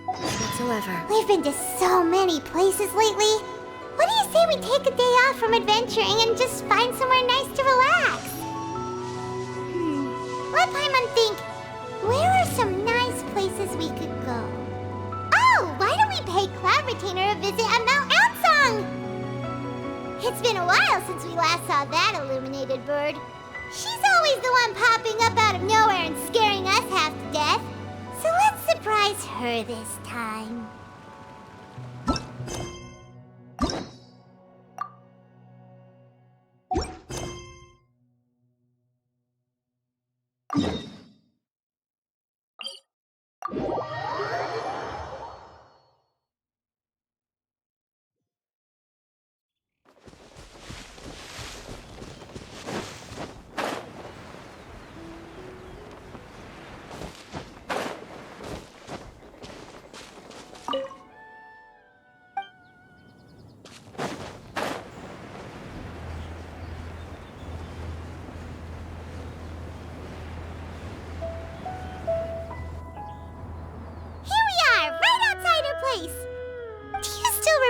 Whatsoever. We've been to so many places lately. What do you say we take a day off from adventuring and just find somewhere nice to relax? Let Paimon think. Where are some nice places we could go? Oh, why don't we pay Cloud Retainer a visit at Mount Outsong? It's been a while since we last saw that illuminated bird. She's always the one popping up out of nowhere and scaring us half to death. So let's surprise her this time.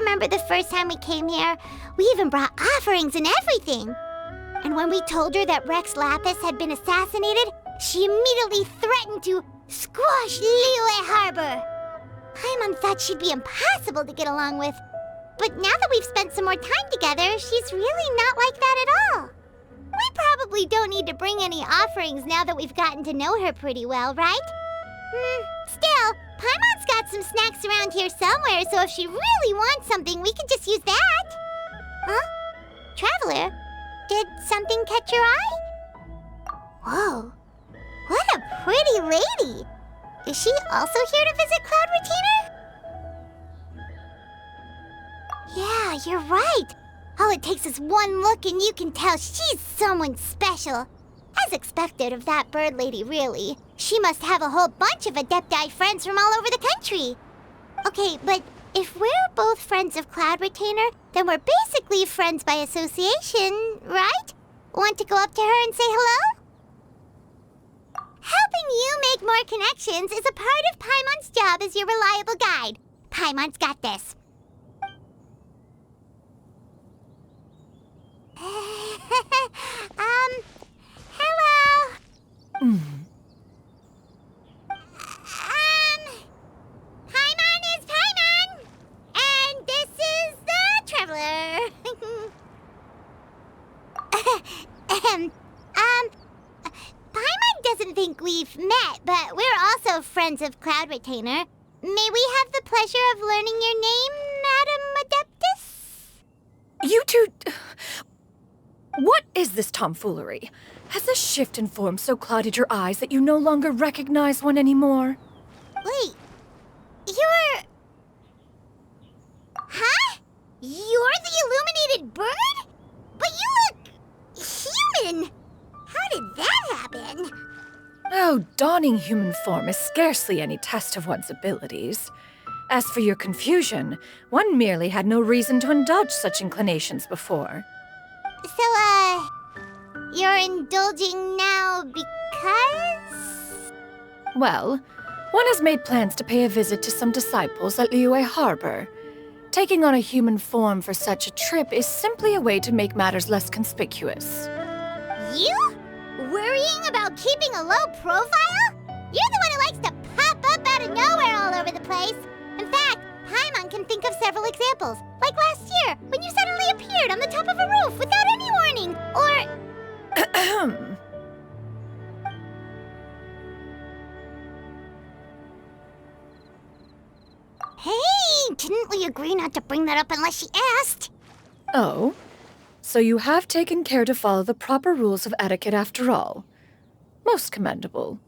Remember the first time we came here? We even brought offerings and everything. And when we told her that Rex Lapis had been assassinated, she immediately threatened to squash Liyue Harbor. Paimon thought she'd be impossible to get along with. But now that we've spent some more time together, she's really not like that at all. We probably don't need to bring any offerings now that we've gotten to know her pretty well, right? Still, Paimon's got some snacks around here somewhere, so if she really wants something, we could just use that. Huh? Traveler, did something catch your eye? Whoa, what a pretty lady. Is she also here to visit Cloud Retainer? Yeah, you're right. All it takes is one look and you can tell she's someone special. As expected of that bird lady, really. She must have a whole bunch of Adepti friends from all over the country. Okay, but if we're both friends of Cloud Retainer, then we're basically friends by association, right? Want to go up to her and say hello? Helping you make more connections is a part of Paimon's job as your reliable guide. Paimon's got this. Hello? Paimon is Paimon! And this is the Traveler. Paimon doesn't think we've met, but we're also friends of Cloud Retainer. May we have the pleasure of learning your name, Madam Adeptus? You two... What is this tomfoolery? Has the shift in form so clouded your eyes that you no longer recognize one anymore? Wait, you're... Huh? You're the illuminated bird? But you look... human! How did that happen? Oh, donning human form is scarcely any test of one's abilities. As for your confusion, one merely had no reason to indulge such inclinations before. So, you're indulging now because? Well, one has made plans to pay a visit to some disciples at Liyue Harbor. Taking on a human form for such a trip is simply a way to make matters less conspicuous. You? Worrying about keeping a low profile? You're the one who likes to pop up out of nowhere all over the place. In fact, Paimon can think of several examples, like last year, when you suddenly appeared on the top of a roof without any warning, or... Hey, didn't we agree not to bring that up unless she asked? Oh? So you have taken care to follow the proper rules of etiquette after all. Most commendable.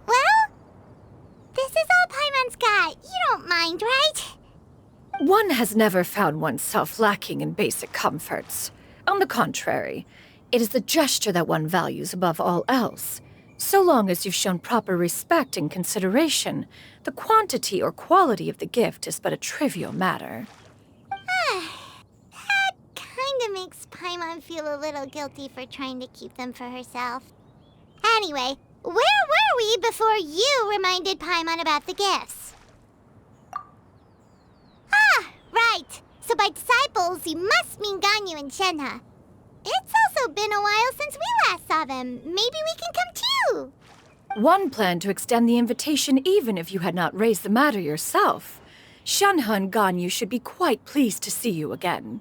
Well, this is all Paimon's got. You don't mind, right? One has never found oneself lacking in basic comforts. On the contrary, it is the gesture that one values above all else. So long as you've shown proper respect and consideration, the quantity or quality of the gift is but a trivial matter. That kinda makes Paimon feel a little guilty for trying to keep them for herself. Anyway, where were we before you reminded Paimon about the gifts? Ah, right. So by disciples, you must mean Ganyu and Shenhe. It's also been a while since we last saw them. Maybe we can come too. One planned to extend the invitation even if you had not raised the matter yourself. Shenhe and Ganyu should be quite pleased to see you again.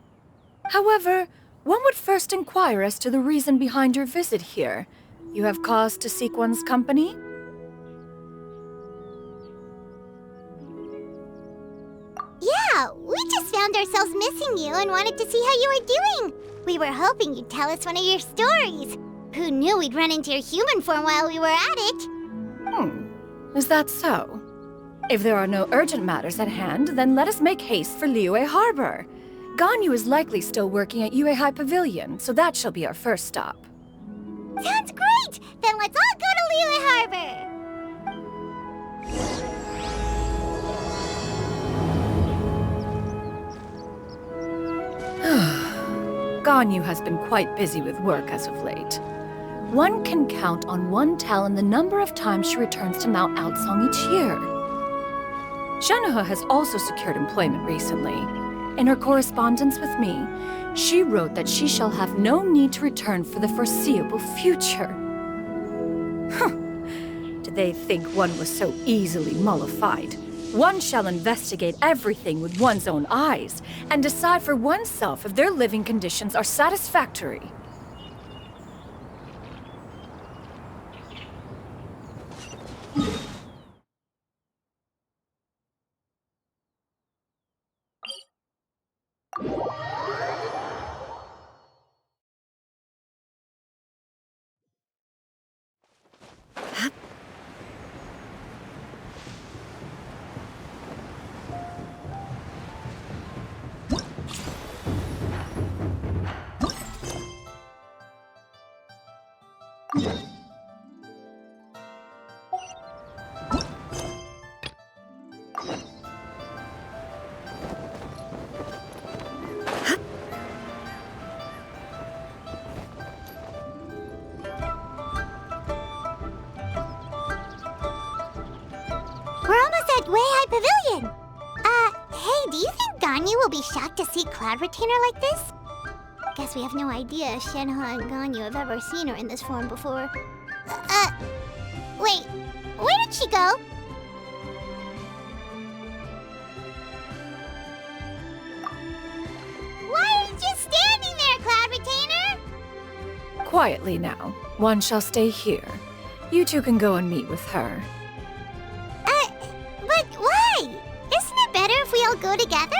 However, one would first inquire as to the reason behind your visit here. You have cause to seek one's company? Yeah, we just found ourselves missing you and wanted to see how you were doing. We were hoping you'd tell us one of your stories. Who knew we'd run into your human form while we were at it? Is that so? If there are no urgent matters at hand, then let us make haste for Liyue Harbor. Ganyu is likely still working at Yuehai Pavilion, so that shall be our first stop. Sounds great! Then let's all go to Liyue Harbor! Ganyu has been quite busy with work as of late. One can count on one talon the number of times she returns to Mount Outsong each year. Shenhe has also secured employment recently. In her correspondence with me, she wrote that she shall have no need to return for the foreseeable future. Did they think one was so easily mollified? One shall investigate everything with one's own eyes and decide for oneself if their living conditions are satisfactory. We're almost at Weihai Pavilion! Hey, do you think Ganyu will be shocked to see Cloud Retainer like this? Guess we have no idea if Shenhe and Ganyu have ever seen her in this form before. Wait, where did she go? Why are you just standing there, Cloud Retainer? Quietly now. One shall stay here. You two can go and meet with her. But why? Isn't it better if we all go together?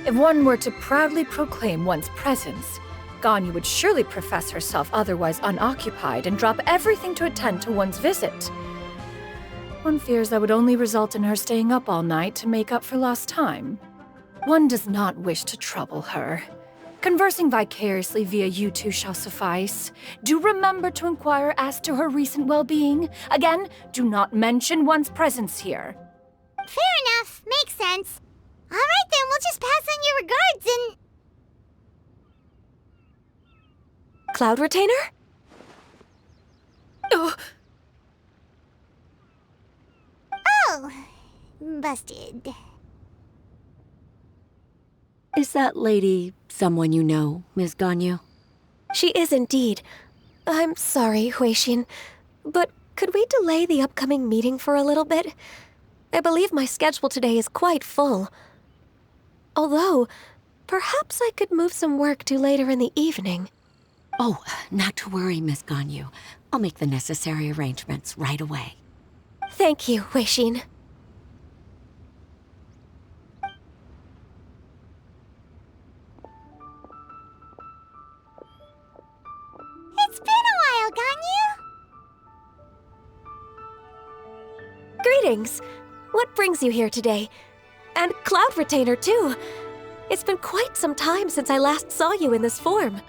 If one were to proudly proclaim one's presence, Ganyu would surely profess herself otherwise unoccupied and drop everything to attend to one's visit. One fears that would only result in her staying up all night to make up for lost time. One does not wish to trouble her. Conversing vicariously via you two shall suffice. Do remember to inquire as to her recent well-being. Again, do not mention one's presence here. Fair enough. Makes sense. All right, then. We'll just pass on your regards and... Cloud Retainer? Oh, Oh, busted. Is that lady someone you know, Ms. Ganyu? She is indeed. I'm sorry, Huixin, but could we delay the upcoming meeting for a little bit? I believe my schedule today is quite full. Although, perhaps I could move some work to later in the evening. Oh, not to worry, Ms. Ganyu. I'll make the necessary arrangements right away. Thank you, Huixin. It's been a while, Ganyu. Greetings. What brings you here today? And Cloud Retainer, too. It's been quite some time since I last saw you in this form.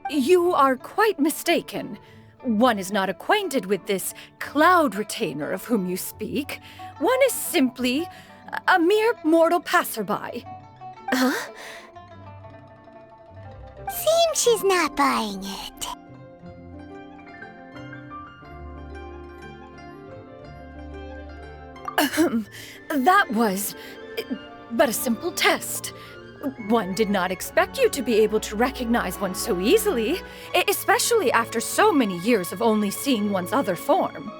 You are quite mistaken. One is not acquainted with this cloud retainer of whom you speak. One is simply a mere mortal passerby. Huh? Seems she's not buying it. That was but a simple test. One did not expect you to be able to recognize one so easily, especially after so many years of only seeing one's other form.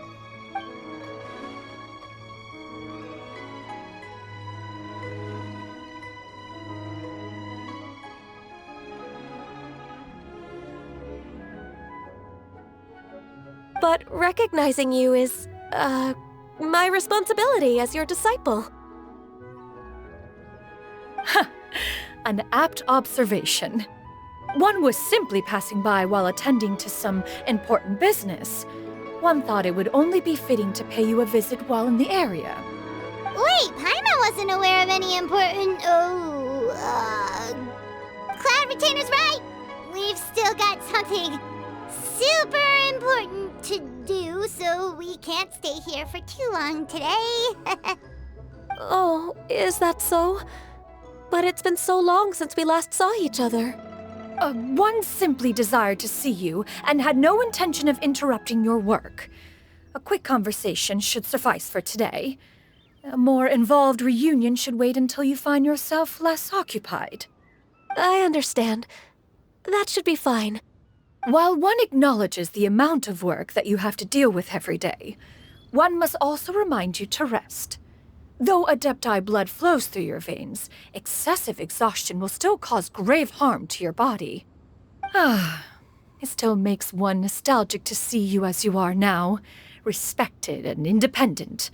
But recognizing you is, my responsibility as your disciple. An apt observation. One was simply passing by while attending to some important business. One thought it would only be fitting to pay you a visit while in the area. Wait, Paimon wasn't aware of any important... Cloud Retainer's right! We've still got something super important to do, so we can't stay here for too long today. Oh, is that so? But it's been so long since we last saw each other. One simply desired to see you and had no intention of interrupting your work. A quick conversation should suffice for today. A more involved reunion should wait until you find yourself less occupied. I understand. That should be fine. While one acknowledges the amount of work that you have to deal with every day, one must also remind you to rest. Though Adepti blood flows through your veins, excessive exhaustion will still cause grave harm to your body. It still makes one nostalgic to see you as you are now, respected and independent.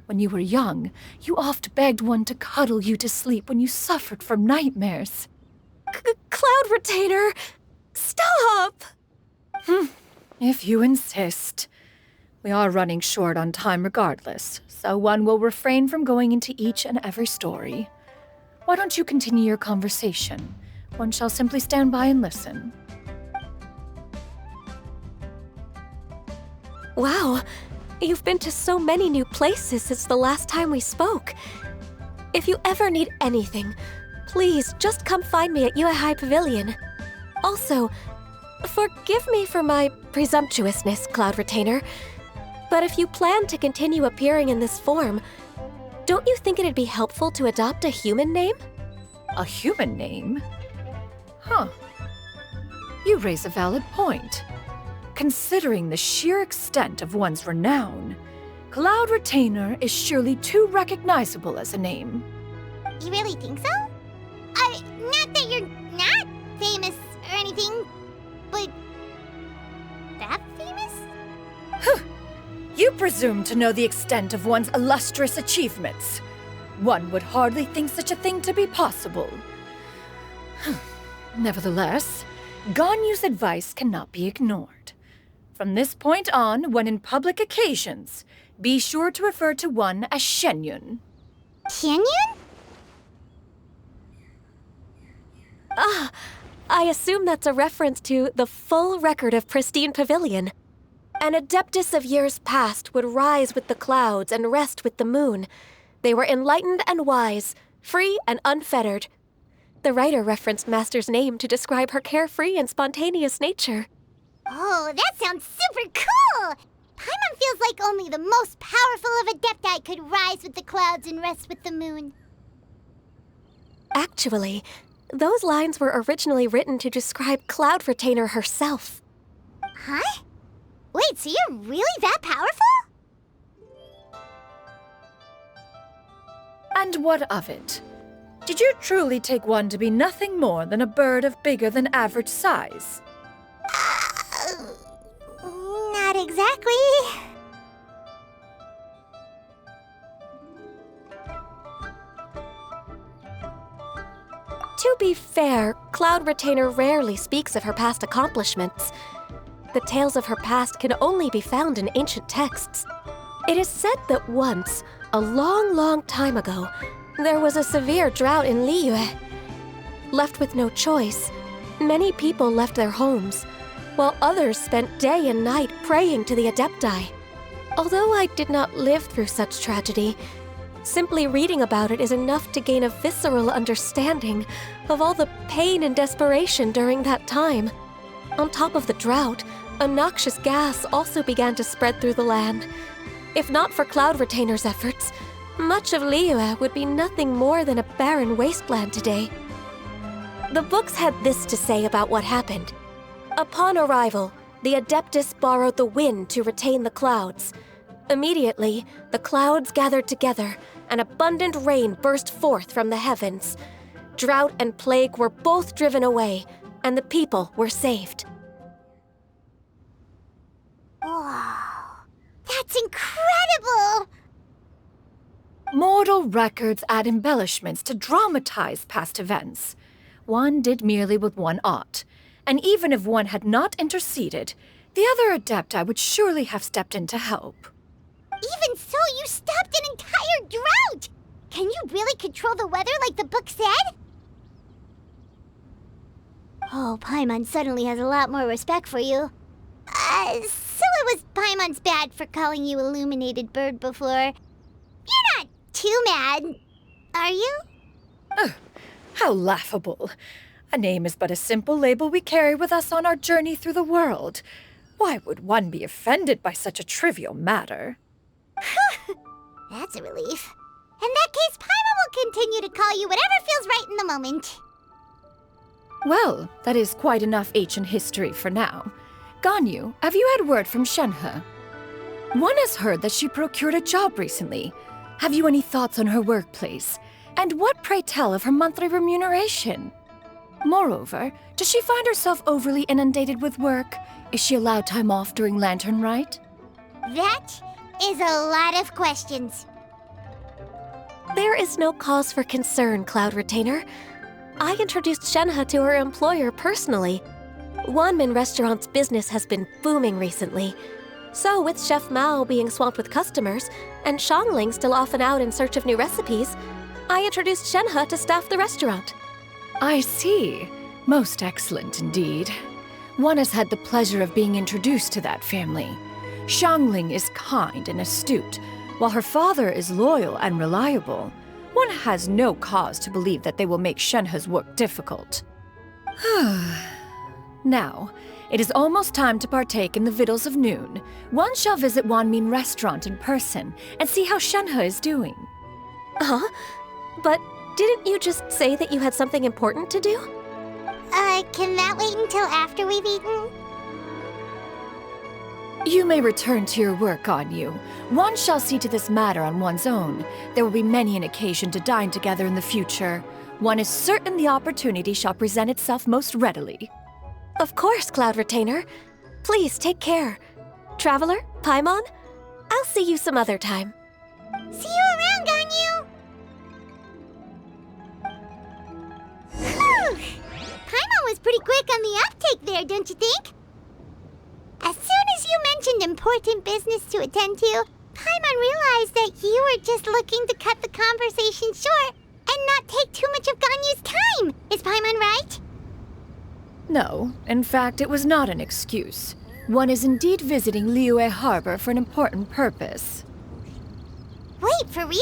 When you were young, you oft begged one to cuddle you to sleep when you suffered from nightmares. Cloud Retainer! Stop! If you insist. We are running short on time regardless, so one will refrain from going into each and every story. Why don't you continue your conversation? One shall simply stand by and listen. Wow, you've been to so many new places since the last time we spoke. If you ever need anything, please just come find me at Yuehai Pavilion. Also, forgive me for my presumptuousness, Cloud Retainer, but if you plan to continue appearing in this form, don't you think it'd be helpful to adopt a human name? A human name? You raise a valid point. Considering the sheer extent of one's renown, Cloud Retainer is surely too recognizable as a name. You really think so? Not that you're not famous or anything, but that famous? You presume to know the extent of one's illustrious achievements. One would hardly think such a thing to be possible. Nevertheless, Ganyu's advice cannot be ignored. From this point on, when in public occasions, be sure to refer to one as Xianyun. Xianyun? I assume that's a reference to the full record of Pristine Pavilion. An adeptus of years past would rise with the clouds and rest with the moon. They were enlightened and wise, free and unfettered. The writer referenced Master's name to describe her carefree and spontaneous nature. Oh, that sounds super cool! Paimon feels like only the most powerful of Adepti could rise with the clouds and rest with the moon. Actually, those lines were originally written to describe Cloud Retainer herself. Huh? Wait, so you're really that powerful? And what of it? Did you truly take one to be nothing more than a bird of bigger than average size? Not exactly. To be fair, Cloud Retainer rarely speaks of her past accomplishments. The tales of her past can only be found in ancient texts. It is said that once, a long, long time ago, there was a severe drought in Liyue. Left with no choice, Many people left their homes, while others spent day and night praying to the Adepti. Although I did not live through such tragedy, simply reading about it is enough to gain a visceral understanding of all the pain and desperation during that time. On top of the drought, a noxious gas also began to spread through the land. If not for Cloud Retainer's efforts, much of Liyue would be nothing more than a barren wasteland today. The books had this to say about what happened. Upon arrival, the Adeptus borrowed the wind to retain the clouds. Immediately, the clouds gathered together, and abundant rain burst forth from the heavens. Drought and plague were both driven away, and the people were saved. Wow, that's incredible! Mortal records add embellishments to dramatize past events. One did merely what one ought, and even if one had not interceded, the other Adepti would surely have stepped in to help. Even so, you stopped an entire drought! Can you really control the weather like the book said? Oh, Paimon suddenly has a lot more respect for you. So it was Paimon's bad for calling you Illuminated Bird before. You're not too mad, are you? How laughable. A name is but a simple label we carry with us on our journey through the world. Why would one be offended by such a trivial matter? That's a relief. In that case, Paimon will continue to call you whatever feels right in the moment. Well, that is quite enough ancient history for now. Ganyu, have you had word from Shenhe? One has heard that she procured a job recently. Have you any thoughts on her workplace? And what, pray tell, of her monthly remuneration? Moreover, does she find herself overly inundated with work? Is she allowed time off during Lantern Rite? That is a lot of questions. There is no cause for concern, Cloud Retainer. I introduced Shenhe to her employer personally. Wanmin Restaurant's business has been booming recently. So, with Chef Mao being swamped with customers, and Shangling still off and out in search of new recipes, I introduced Shenhe to staff the restaurant. I see. Most excellent indeed. One has had the pleasure of being introduced to that family. Shangling is kind and astute, while her father is loyal and reliable. One has no cause to believe that they will make Shenhe's work difficult. Now, it is almost time to partake in the victuals of noon. One shall visit Wanmin Restaurant in person and see how Shenhe is doing. Huh? But didn't you just say that you had something important to do? Can that wait until after we've eaten? You may return to your work, Ganyu. One shall see to this matter on one's own. There will be many an occasion to dine together in the future. One is certain the opportunity shall present itself most readily. Of course, Cloud Retainer. Please take care. Traveler, Paimon, I'll see you some other time. See you around, Ganyu! Whew! Paimon was pretty quick on the uptake there, don't you think? As soon as you mentioned important business to attend to, Paimon realized that you were just looking to cut the conversation short and not take too much of Ganyu's time. Is Paimon right? No, in fact, it was not an excuse. One is indeed visiting Liyue Harbor for an important purpose. Wait, for real?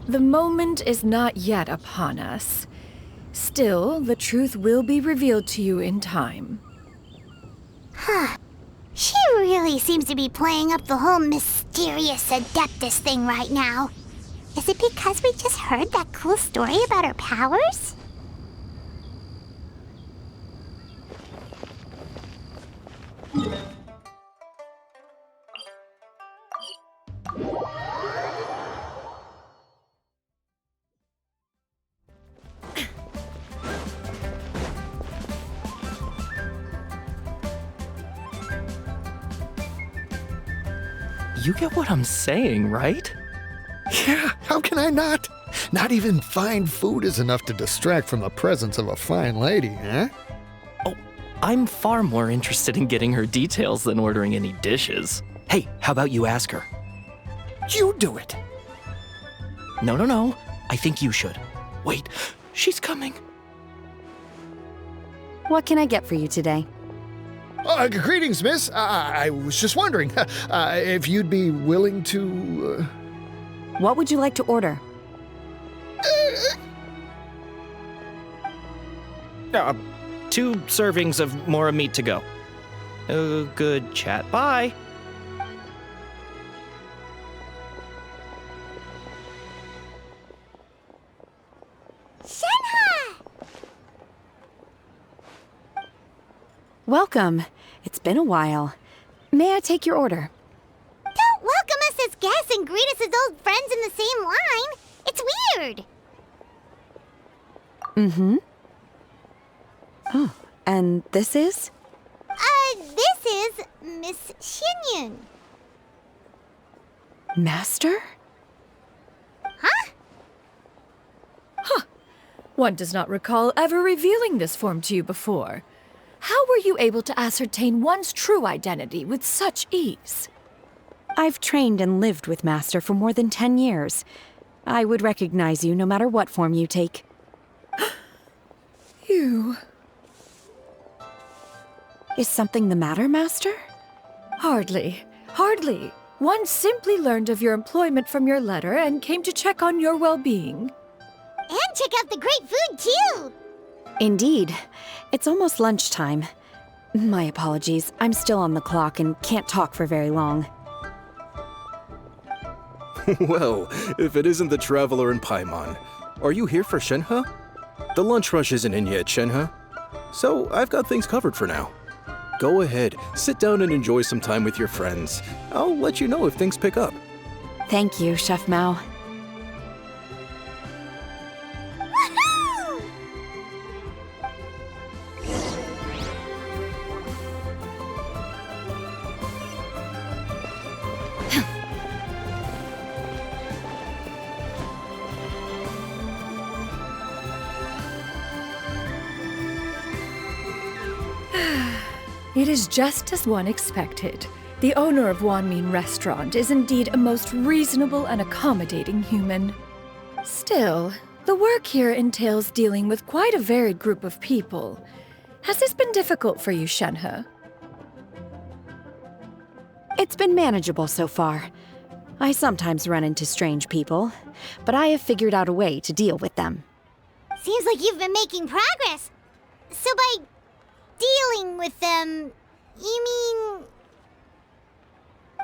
The moment is not yet upon us. Still, the truth will be revealed to you in time. Huh. She really seems to be playing up the whole mysterious Adeptus thing right now. Is it because we just heard that cool story about her powers? You get what I'm saying, right? Yeah, how can I not? Not even fine food is enough to distract from the presence of a fine lady, eh? Oh, I'm far more interested in getting her details than ordering any dishes. Hey, how about you ask her? You do it. No. I think you should. Wait, she's coming. What can I get for you today? Greetings, miss. I was just wondering if you'd be willing to... What would you like to order? 2 servings of Mora meat to go. Good chat. Bye. Shenhe! Welcome. It's been a while. May I take your order? Don't welcome us as guests and greet us as old friends in the same line. It's weird. Mm-hmm. Oh, and this is? This is Miss Xianyun. Master? Huh? One does not recall ever revealing this form to you before. How were you able to ascertain one's true identity with such ease? I've trained and lived with Master for more than 10 years. I would recognize you no matter what form you take. You... Is something the matter, Master? Hardly. Hardly. One simply learned of your employment from your letter and came to check on your well-being. And check out the great food, too. Indeed. It's almost lunchtime. My apologies. I'm still on the clock and can't talk for very long. Well, if it isn't the Traveler in Paimon. Are you here for Shenhe? The lunch rush isn't in yet, Shenhe. So I've got things covered for now. Go ahead, sit down and enjoy some time with your friends. I'll let you know if things pick up. Thank you, Chef Mao. Woohoo! It is just as one expected. The owner of Wanmin Restaurant is indeed a most reasonable and accommodating human. Still, the work here entails dealing with quite a varied group of people. Has this been difficult for you, Shenhe? It's been manageable so far. I sometimes run into strange people, but I have figured out a way to deal with them. Seems like you've been making progress. So by dealing with them, you mean...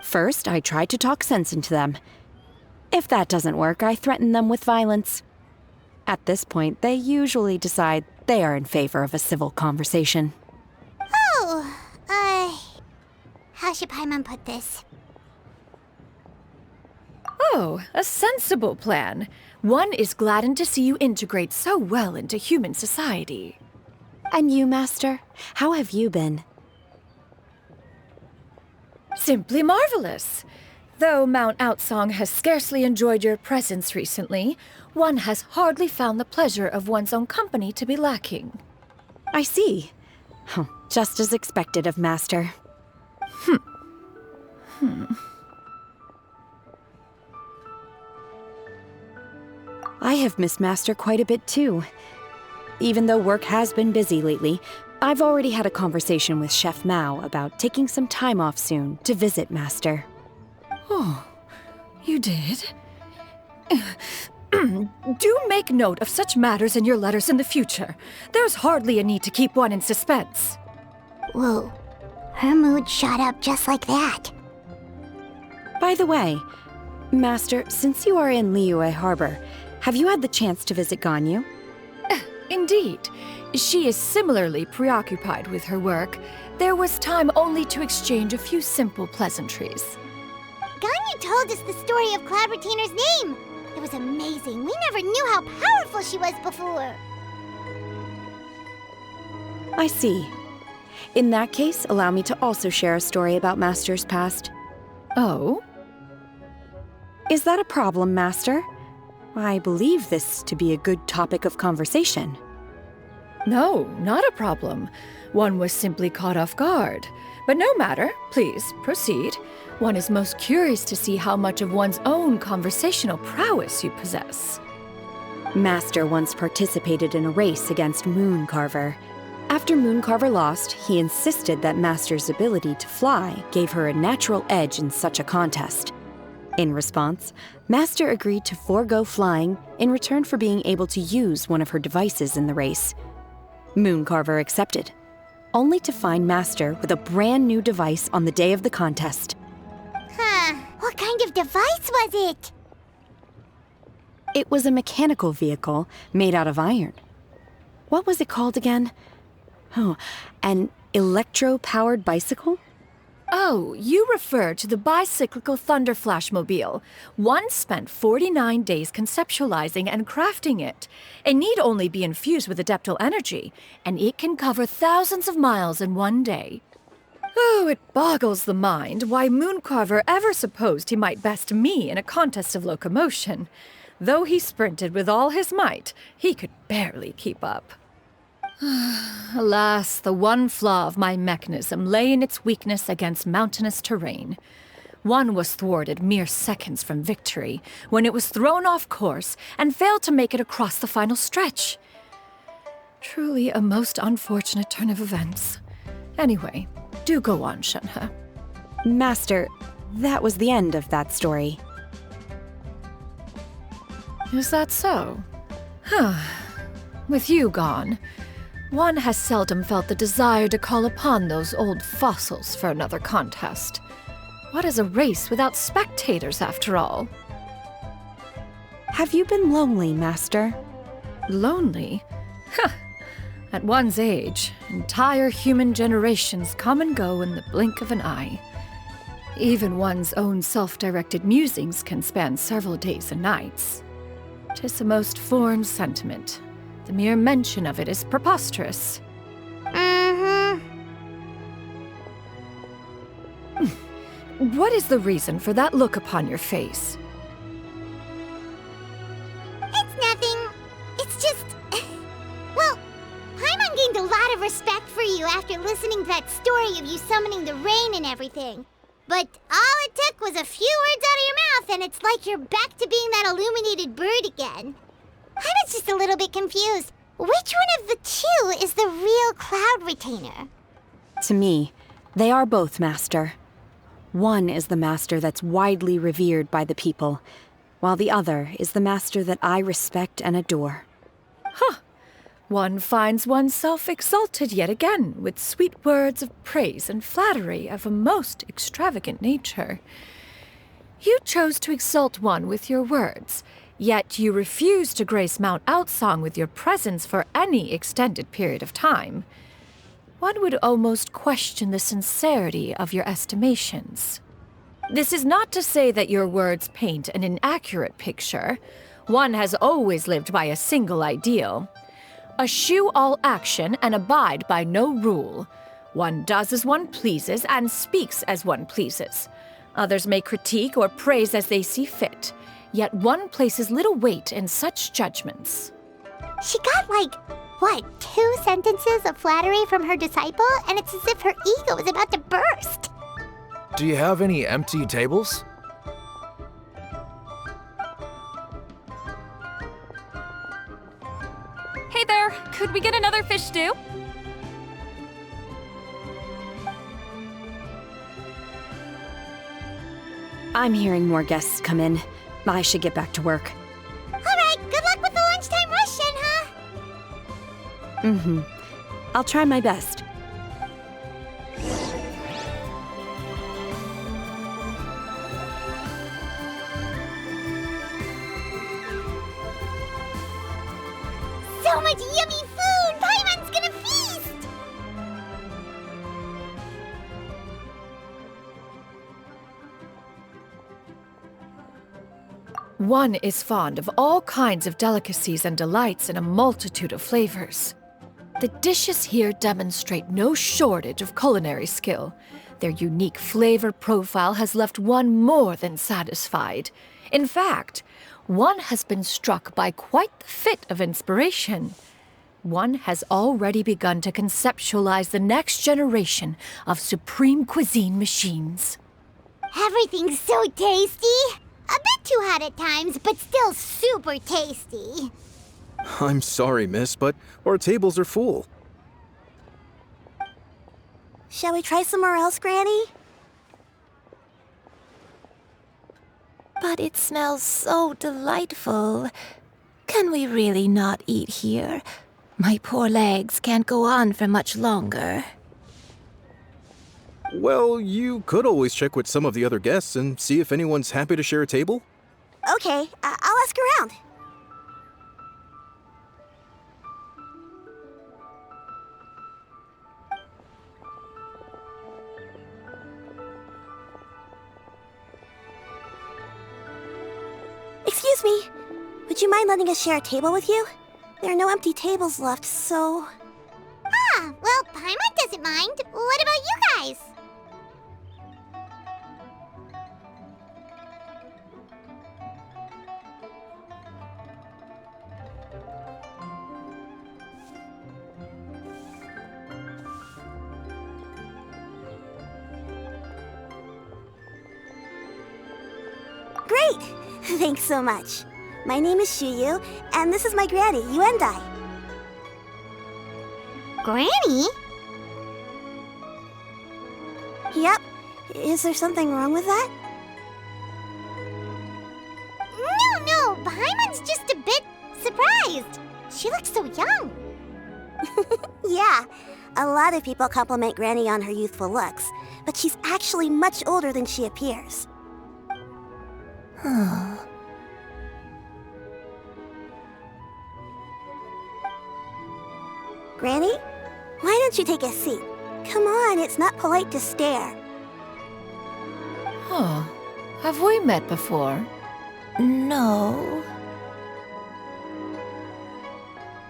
First, I try to talk sense into them. If that doesn't work, I threaten them with violence. At this point, they usually decide they are in favor of a civil conversation. Oh, how should Paimon put this? Oh, a sensible plan. One is gladdened to see you integrate so well into human society. And you, Master? How have you been? Simply marvelous. Though Mount Outsong has scarcely enjoyed your presence recently, one has hardly found the pleasure of one's own company to be lacking. I see. Just as expected of Master. I have missed Master quite a bit too. Even though work has been busy lately, I've already had a conversation with Chef Mao about taking some time off soon to visit Master. Oh, you did? Do make note of such matters in your letters in the future. There's hardly a need to keep one in suspense. Whoa, her mood shot up just like that. By the way, Master, since you are in Liyue Harbor, have you had the chance to visit Ganyu? Indeed. She is similarly preoccupied with her work. There was time only to exchange a few simple pleasantries. Ganyu told us the story of Cloud Retainer's name. It was amazing. We never knew how powerful she was before. I see. In that case, allow me to also share a story about Master's past. Oh? Is that a problem, Master? I believe this to be a good topic of conversation. No, not a problem. One was simply caught off guard. But no matter, please, proceed. One is most curious to see how much of one's own conversational prowess you possess. Master once participated in a race against Moon Carver. After After Mooncarver lost, he insisted that Master's ability to fly gave her a natural edge in such a contest. In response, Master agreed to forego flying in return for being able to use one of her devices in the race. Mooncarver accepted, only to find Master with a brand new device on the day of the contest. Huh. What kind of device was it? It was a mechanical vehicle made out of iron. What was it called again? Oh, an electro-powered bicycle? Oh, you refer to the bicyclical Thunderflashmobile. One spent 49 days conceptualizing and crafting it. It need only be infused with adeptal energy, and it can cover thousands of miles in one day. Oh, it boggles the mind why Mooncarver ever supposed he might best me in a contest of locomotion. Though he sprinted with all his might, he could barely keep up. Alas, the one flaw of my mechanism lay in its weakness against mountainous terrain. One was thwarted mere seconds from victory, when it was thrown off course and failed to make it across the final stretch. Truly a most unfortunate turn of events. Anyway, do go on, Shenhe. Master, that was the end of that story. Is that so? Huh. With you gone, one has seldom felt the desire to call upon those old fossils for another contest. What is a race without spectators, after all? Have you been lonely, Master? Lonely? Huh. At one's age, entire human generations come and go in the blink of an eye. Even one's own self-directed musings can span several days and nights. 'Tis a most foreign sentiment. The mere mention of it is preposterous. What is the reason for that look upon your face? It's nothing. It's just... Well, Paimon gained a lot of respect for you after listening to that story of you summoning the rain and everything. But all it took was a few words out of your mouth and it's like you're back to being that illuminated bird again. I was just a little bit confused. Which one of the two is the real Cloud Retainer? To me, they are both, Master. One is the Master that's widely revered by the people, while the other is the Master that I respect and adore. Huh. One finds oneself exalted yet again with sweet words of praise and flattery of a most extravagant nature. You chose to exalt one with your words, yet you refuse to grace Mount Outsong with your presence for any extended period of time. One would almost question the sincerity of your estimations. This is not to say that your words paint an inaccurate picture. One has always lived by a single ideal. Eschew all action and abide by no rule. One does as one pleases and speaks as one pleases. Others may critique or praise as they see fit, yet one places little weight in such judgments. She got like, 2 sentences of flattery from her disciple, and it's as if her ego is about to burst. Do you have any empty tables? Hey there, could we get another fish stew? I'm hearing more guests come in. I should get back to work. All right, good luck with the lunchtime rush, Shenhe. I'll try my best. So much yummy food! Paimon's gonna feast! One is fond of all kinds of delicacies and delights in a multitude of flavors. The dishes here demonstrate no shortage of culinary skill. Their unique flavor profile has left one more than satisfied. In fact, one has been struck by quite the fit of inspiration. One has already begun to conceptualize the next generation of supreme cuisine machines. Everything's so tasty! A bit too hot at times, but still super tasty. I'm sorry, miss, but our tables are full. Shall we try somewhere else, Granny? But it smells so delightful. Can we really not eat here? My poor legs can't go on for much longer. Well, you could always check with some of the other guests and see if anyone's happy to share a table. Okay, I'll ask around. Excuse me. Would you mind letting us share a table with you? There are no empty tables left, so... Ah, well, Paimon doesn't mind. What about you guys? Great! Thanks so much. My name is Xianyun, and this is my granny, Yuendai. Granny? Yep. Is there something wrong with that? No, Paimon's just a bit surprised. She looks so young. Yeah. A lot of people compliment Granny on her youthful looks, but she's actually much older than she appears. Granny? Why don't you take a seat? Come on, it's not polite to stare. Huh. Have we met before? No.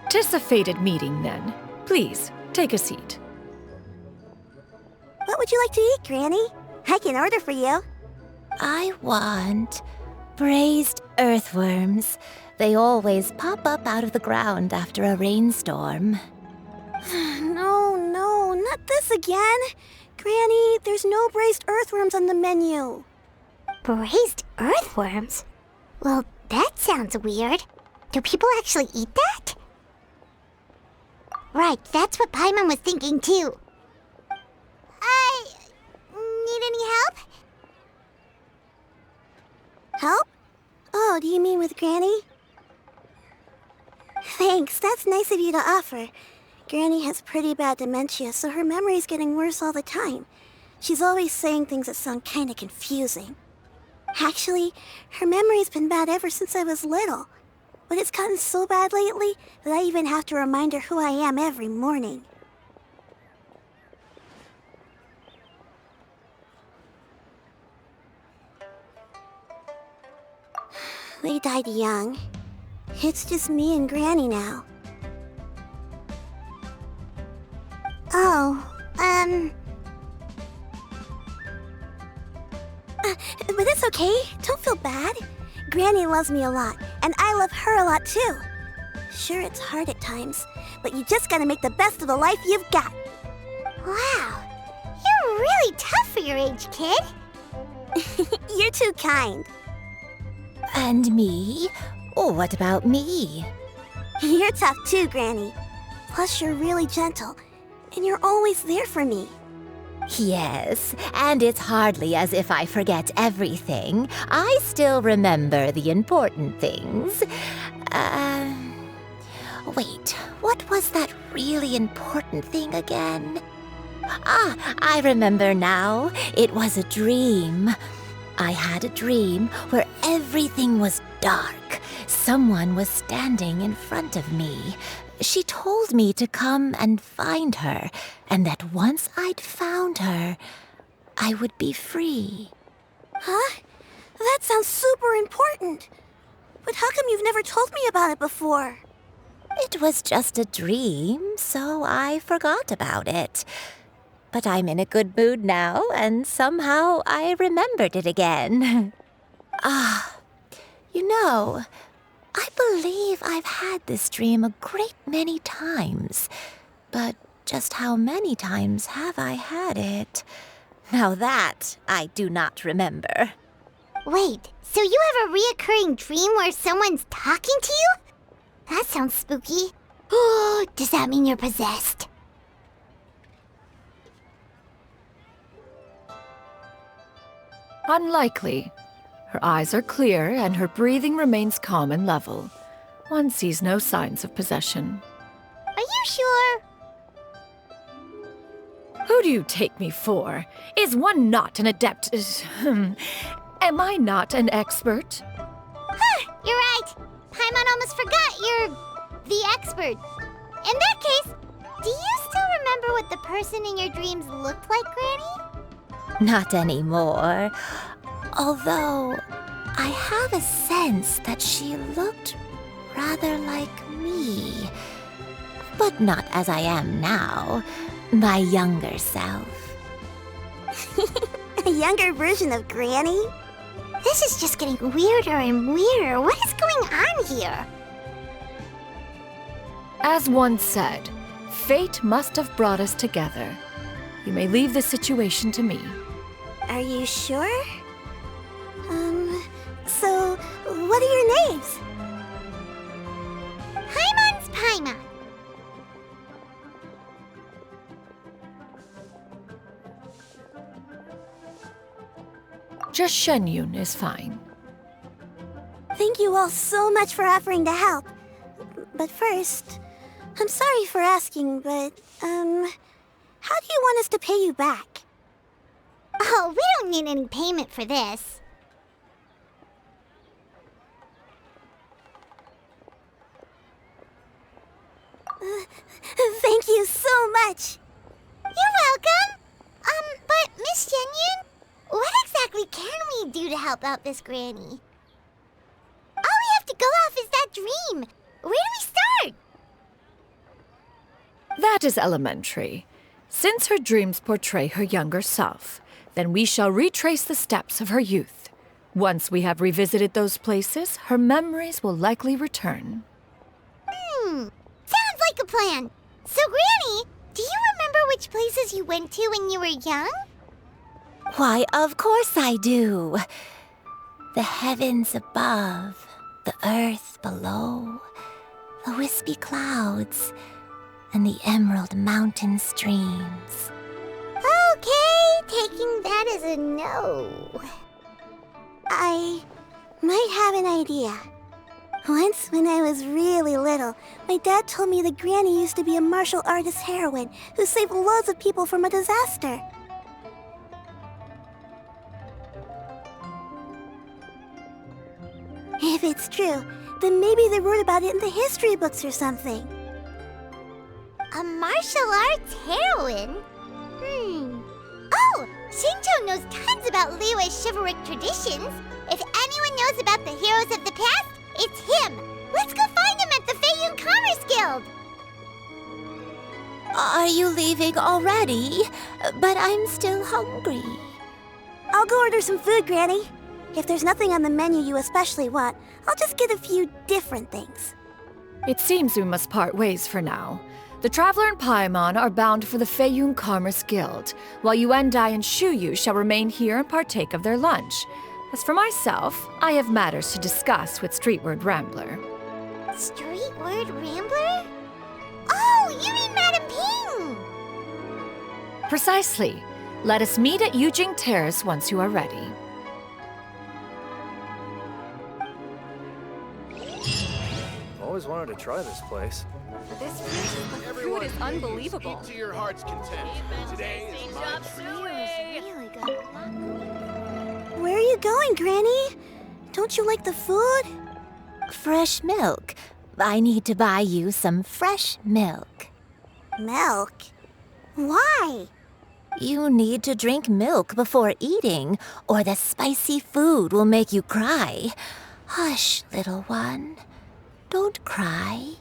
'Tis a fated meeting, then. Please, take a seat. What would you like to eat, Granny? I can order for you. I want braised earthworms. They always pop up out of the ground after a rainstorm. No, not this again. Granny, there's no braised earthworms on the menu. Braised earthworms? Well, that sounds weird. Do people actually eat that? Right, that's what Paimon was thinking too. Need any help? Help? Oh, do you mean with Granny? Thanks, that's nice of you to offer. Granny has pretty bad dementia, so her memory's getting worse all the time. She's always saying things that sound kinda confusing. Actually, her memory's been bad ever since I was little. But it's gotten so bad lately that I even have to remind her who I am every morning. They died young. It's just me and Granny now. But it's okay. Don't feel bad. Granny loves me a lot, and I love her a lot too. Sure, it's hard at times, but you just gotta make the best of the life you've got. Wow, you're really tough for your age, kid. You're too kind. And me? Oh, what about me? You're tough too, Granny. Plus, you're really gentle, and you're always there for me. Yes, and it's hardly as if I forget everything. I still remember the important things. Wait, what was that really important thing again? Ah, I remember now. It was a dream. I had a dream where everything was dark. Someone was standing in front of me. She told me to come and find her, and that once I'd found her, I would be free. Huh? That sounds super important. But how come you've never told me about it before? It was just a dream, so I forgot about it. But I'm in a good mood now, and somehow I remembered it again. You know, I believe I've had this dream a great many times. But just how many times have I had it? Now that I do not remember. Wait, so you have a reoccurring dream where someone's talking to you? That sounds spooky. Oh, does that mean you're possessed? Unlikely. Her eyes are clear and her breathing remains calm and level. One sees no signs of possession. Are you sure? Who do you take me for? Is one not an adept? Am I not an expert? Huh, you're right. Paimon almost forgot you're the expert. In that case, do you still remember what the person in your dreams looked like, Granny? Not anymore. Although, I have a sense that she looked rather like me. But not as I am now. My younger self. A younger version of Granny? This is just getting weirder and weirder. What is going on here? As one said, fate must have brought us together. You may leave this situation to me. Are you sure? So, what are your names? Paimon's Paimon. Just Xianyun is fine. Thank you all so much for offering to help. But first, I'm sorry for asking, but, how do you want us to pay you back? Oh, we don't need any payment for this. Thank you so much. You're welcome. But Miss Xianyun, what exactly can we do to help out this granny? All we have to go off is that dream. Where do we start? That is elementary. Since her dreams portray her younger self, then we shall retrace the steps of her youth. Once we have revisited those places, her memories will likely return. Sounds like a plan. So, Granny, do you remember which places you went to when you were young? Why, of course I do. The heavens above, the earth below, the wispy clouds, and the emerald mountain streams. Okay, taking that as a no. I might have an idea. Once, when I was really little, my dad told me that Granny used to be a martial artist heroine who saved loads of people from a disaster. If it's true, then maybe they wrote about it in the history books or something. A martial arts heroine? Oh, Shinjo knows tons about Liyue's chivalric traditions. If anyone knows about the heroes of the past, it's him. Let's go find him at the Xianyun Commerce Guild. Are you leaving already? But I'm still hungry. I'll go order some food, Granny. If there's nothing on the menu you especially want, I'll just get a few different things. It seems we must part ways for now. The Traveler and Paimon are bound for the Xianyun Commerce Guild, while Yuendai and Shuyu shall remain here and partake of their lunch. As for myself, I have matters to discuss with Streetward Rambler. Streetward Rambler? Oh, you mean Madame Ping! Precisely. Let us meet at Yujing Terrace once you are ready. Always wanted to try this place. This food is unbelievable. Eat to your heart's content. Today is my Really good. Where are you going, Granny? Don't you like the food? Fresh milk. I need to buy you some fresh milk. Milk? Why? You need to drink milk before eating, or the spicy food will make you cry. Hush, little one. Don't cry.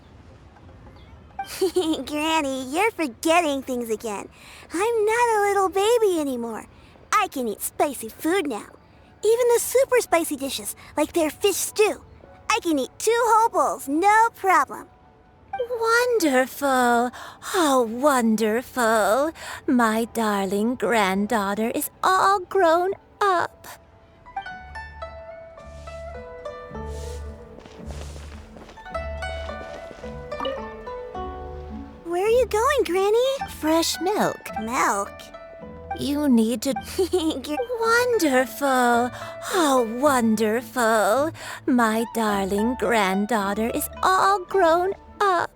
Granny, you're forgetting things again. I'm not a little baby anymore. I can eat spicy food now. Even the super spicy dishes, like their fish stew. I can eat 2 whole bowls, no problem. Wonderful. How wonderful. My darling granddaughter is all grown up. Where are you going, Granny? Fresh milk. Milk? You need to... Wonderful! How wonderful! My darling granddaughter is all grown up.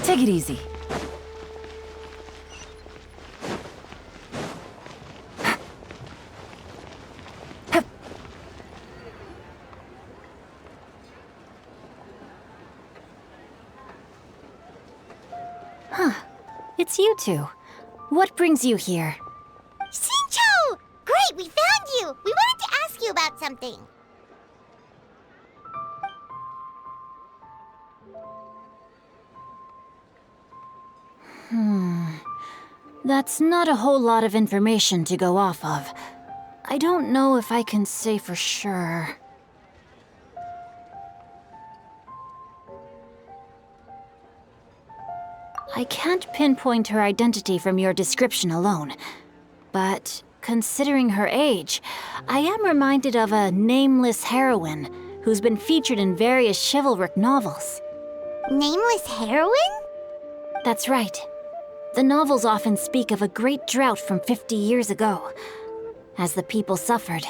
Take it easy. Huh. It's you two. What brings you here? Xinqiu! Great, we found you! We wanted to ask you about something. That's not a whole lot of information to go off of. I don't know if I can say for sure. I can't pinpoint her identity from your description alone, but considering her age, I am reminded of a nameless heroine who's been featured in various chivalric novels. Nameless heroine? That's right. The novels often speak of a great drought from 50 years ago. As the people suffered,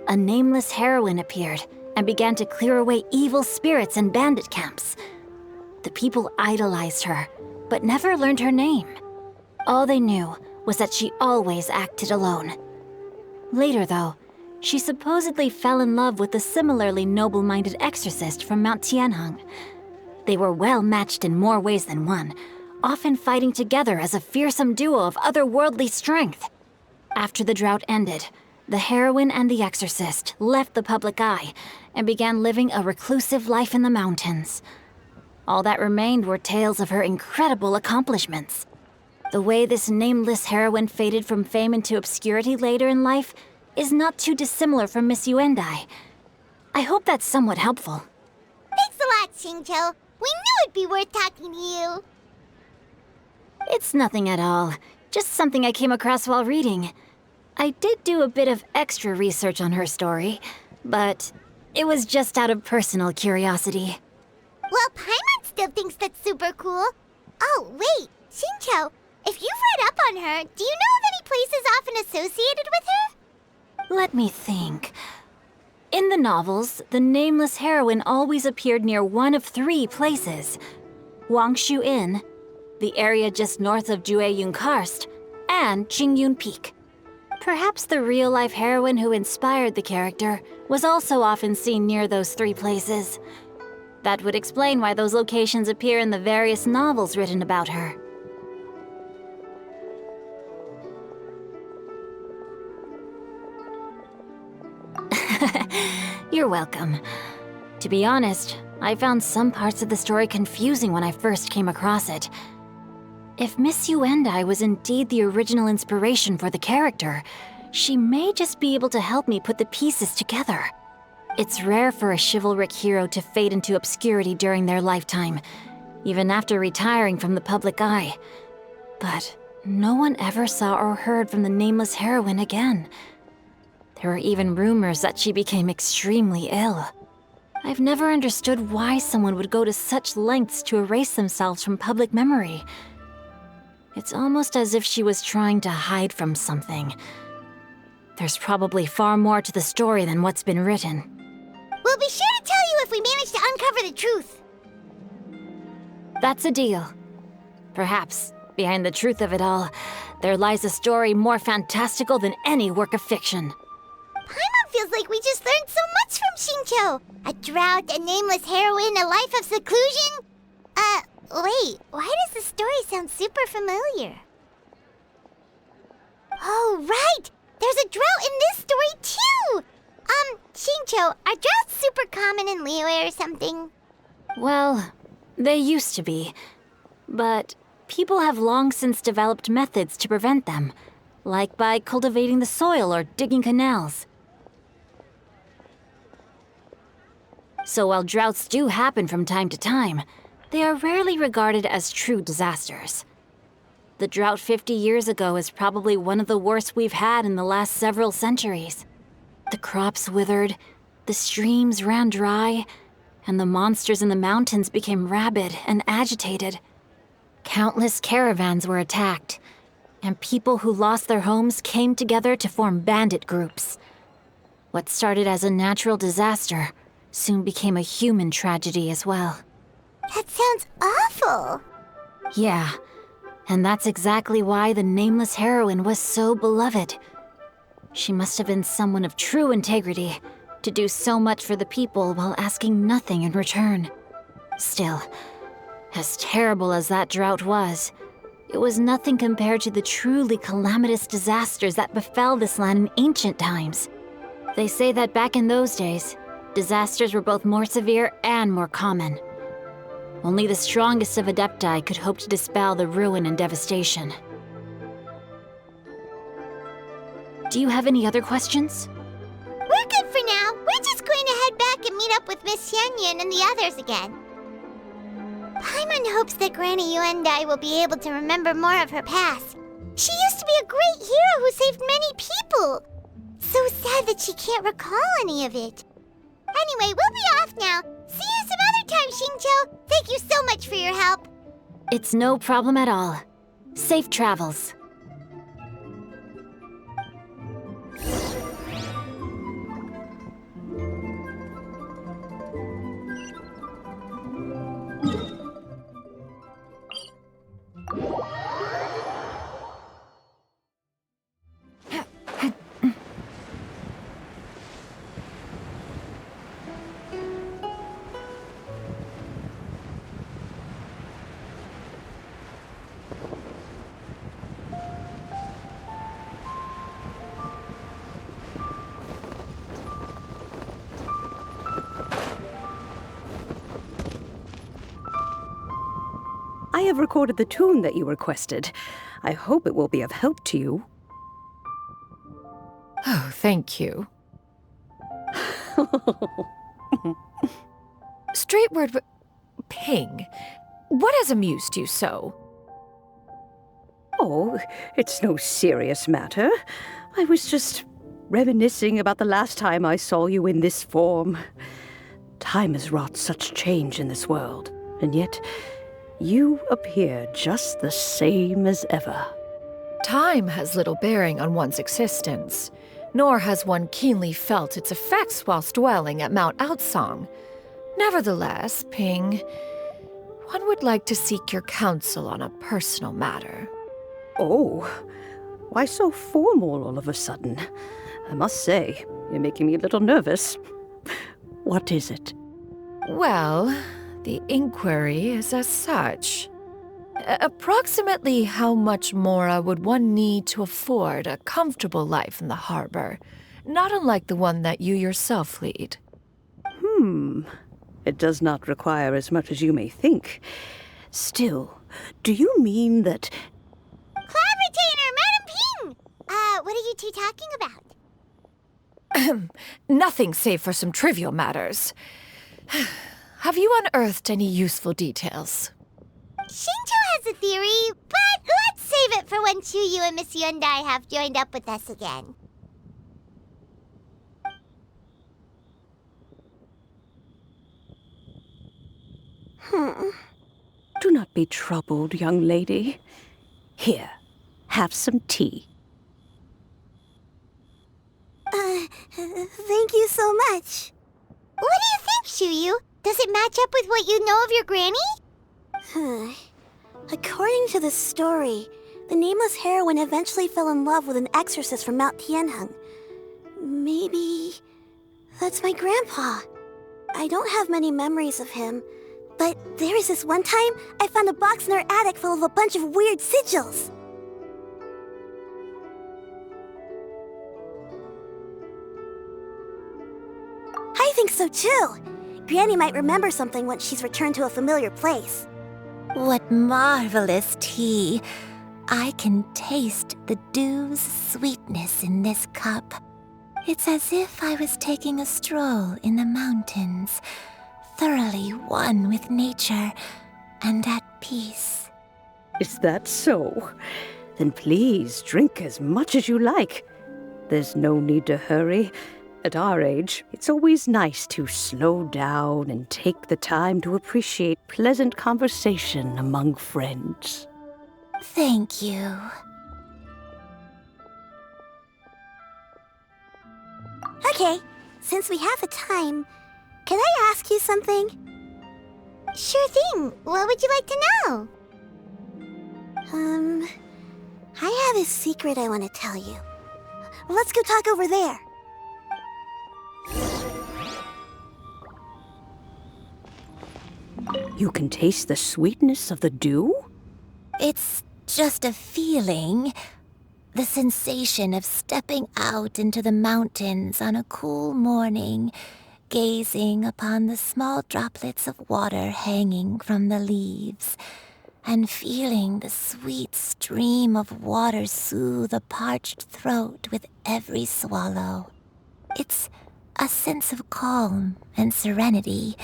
a nameless heroine appeared and began to clear away evil spirits and bandit camps. The people idolized her, but never learned her name. All they knew was that she always acted alone. Later, though, she supposedly fell in love with a similarly noble-minded exorcist from Mount Tianheng. They were well matched in more ways than one, often fighting together as a fearsome duo of otherworldly strength. After the drought ended, the heroine and the exorcist left the public eye and began living a reclusive life in the mountains. All that remained were tales of her incredible accomplishments. The way this nameless heroine faded from fame into obscurity later in life is not too dissimilar from Miss Yuendai. I hope that's somewhat helpful. Thanks a lot, Xingqiu. We knew it'd be worth talking to you. It's nothing at all. Just something I came across while reading. I did do a bit of extra research on her story, but it was just out of personal curiosity. Well, Paimon still thinks that's super cool. Oh, wait, Xingqiu, if you've read up on her, do you know of any places often associated with her? Let me think. In the novels, the nameless heroine always appeared near one of 3 places. Wangshu Inn, the area just north of Jueyun Karst, and Qingyun Peak. Perhaps the real-life heroine who inspired the character was also often seen near those 3 places. That would explain why those locations appear in the various novels written about her. You're welcome. To be honest, I found some parts of the story confusing when I first came across it. If Miss Yuendai was indeed the original inspiration for the character, she may just be able to help me put the pieces together. It's rare for a chivalric hero to fade into obscurity during their lifetime, even after retiring from the public eye. But no one ever saw or heard from the nameless heroine again. There were even rumors that she became extremely ill. I've never understood why someone would go to such lengths to erase themselves from public memory. It's almost as if she was trying to hide from something. There's probably far more to the story than what's been written. We'll be sure to tell you if we manage to uncover the truth. That's a deal. Perhaps, behind the truth of it all, there lies a story more fantastical than any work of fiction. Paimon feels like we just learned so much from Xingqiu. A drought, a nameless heroine, a life of seclusion. Wait, why does the story sound super familiar? Oh, right! There's a drought in this story, too! Xingqiu, are droughts super common in Liyue or something? Well, they used to be. But people have long since developed methods to prevent them, like by cultivating the soil or digging canals. So while droughts do happen from time to time, they are rarely regarded as true disasters. The drought 50 years ago is probably one of the worst we've had in the last several centuries. The crops withered, the streams ran dry, and the monsters in the mountains became rabid and agitated. Countless caravans were attacked, and people who lost their homes came together to form bandit groups. What started as a natural disaster soon became a human tragedy as well. That sounds awful. Yeah, and that's exactly why the nameless heroine was so beloved. She must have been someone of true integrity to do so much for the people while asking nothing in return. Still, as terrible as that drought was, it was nothing compared to the truly calamitous disasters that befell this land in ancient times. They say that back in those days, disasters were both more severe and more common. Only the strongest of Adepti could hope to dispel the ruin and devastation. Do you have any other questions? We're good for now. We're just going to head back and meet up with Miss Xianyun and the others again. Paimon hopes that Granny Yuendai will be able to remember more of her past. She used to be a great hero who saved many people. So sad that she can't recall any of it. Anyway, we'll be off now. See you some other time, Xingqiu. Thank you so much for your help. It's no problem at all. Safe travels. I have recorded the tune that you requested. I hope it will be of help to you. Oh, thank you. Straightward, Ping, what has amused you so? Oh, it's no serious matter. I was just reminiscing about the last time I saw you in this form. Time has wrought such change in this world, and yet you appear just the same as ever. Time has little bearing on one's existence, nor has one keenly felt its effects whilst dwelling at Mount Outsong. Nevertheless, Ping, one would like to seek your counsel on a personal matter. Oh, why so formal all of a sudden? I must say, you're making me a little nervous. What is it? Well, the inquiry is as such. Approximately how much more would one need to afford a comfortable life in the harbor, not unlike the one that you yourself lead? It does not require as much as you may think. Still, do you mean that... Cloud Retainer, Madam Ping! What are you two talking about? Nothing save for some trivial matters. Have you unearthed any useful details? Xingqiu has a theory, but let's save it for when Chuyu and Miss Yuendai have joined up with us again. Do not be troubled, young lady. Here, have some tea. Thank you so much. What do you think, Chuyu? Does it match up with what you know of your granny? According to the story, the nameless heroine eventually fell in love with an exorcist from Mount Tianheng. Maybe that's my grandpa. I don't have many memories of him, but there was this one time I found a box in our attic full of a bunch of weird sigils. I think so too. Granny might remember something once she's returned to a familiar place. What marvelous tea. I can taste the dew's sweetness in this cup. It's as if I was taking a stroll in the mountains, thoroughly one with nature and at peace. Is that so? Then please drink as much as you like. There's no need to hurry. At our age, it's always nice to slow down and take the time to appreciate pleasant conversation among friends. Thank you. Okay, since we have the time, can I ask you something? Sure thing. What would you like to know? I have a secret I want to tell you. Let's go talk over there. You can taste the sweetness of the dew? It's just a feeling. The sensation of stepping out into the mountains on a cool morning, gazing upon the small droplets of water hanging from the leaves, and feeling the sweet stream of water soothe a parched throat with every swallow. It's a sense of calm and serenity,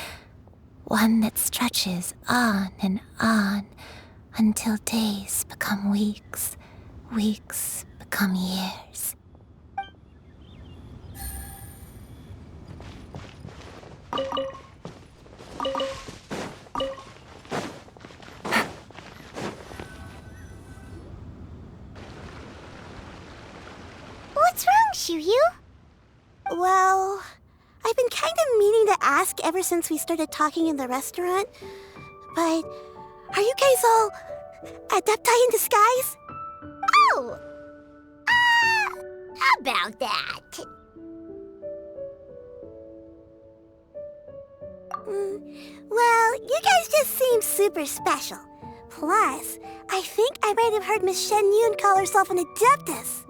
one that stretches on and on until days become weeks, weeks become years. What's wrong, Xianyun? Well, I've been kind of meaning to ask ever since we started talking in the restaurant, but are you guys all adepti in disguise? Oh! How about that? Well, you guys just seem super special. Plus, I think I might have heard Miss Xianyun call herself an adeptus.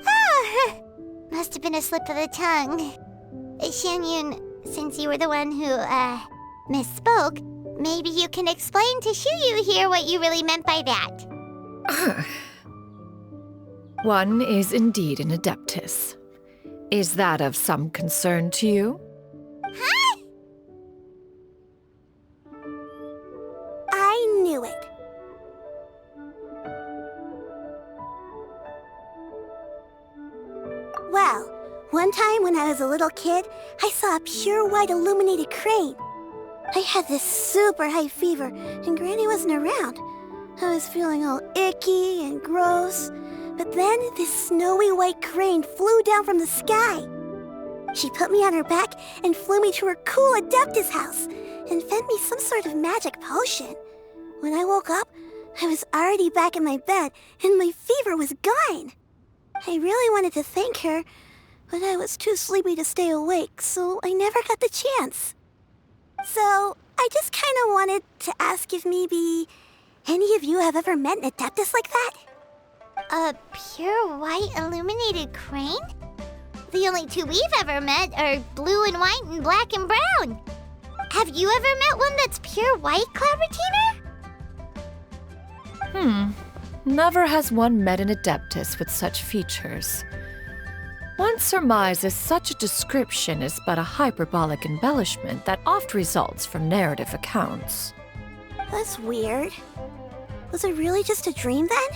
Oh, must have been a slip of the tongue. Xianyun, since you were the one who, misspoke, maybe you can explain to Xiyu here what you really meant by that. One is indeed an adeptus. Is that of some concern to you? Huh? I knew it. Well, one time when I was a little kid, I saw a pure white illuminated crane. I had this super high fever, and Granny wasn't around. I was feeling all icky and gross, but then this snowy white crane flew down from the sky. She put me on her back and flew me to her cool Adeptus house and fed me some sort of magic potion. When I woke up, I was already back in my bed and my fever was gone. I really wanted to thank her, but I was too sleepy to stay awake, so I never got the chance. So, I just kind of wanted to ask if maybe any of you have ever met an Adeptus like that? A pure white illuminated crane? The only two we've ever met are blue and white and black and brown. Have you ever met one that's pure white, Clabbertina? Never has one met an adeptus with such features. One surmises such a description is but a hyperbolic embellishment that oft results from narrative accounts. That's weird. Was it really just a dream then?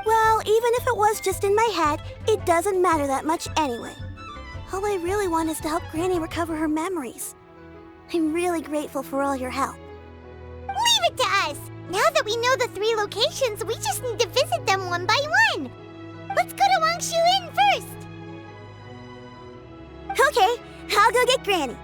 Well, even if it was just in my head, it doesn't matter that much anyway. All I really want is to help Granny recover her memories. I'm really grateful for all your help. Leave it to us! Now that we know the 3 locations, we just need to visit them one by one. Let's go to Wangshu Inn first. Okay, I'll go get Granny.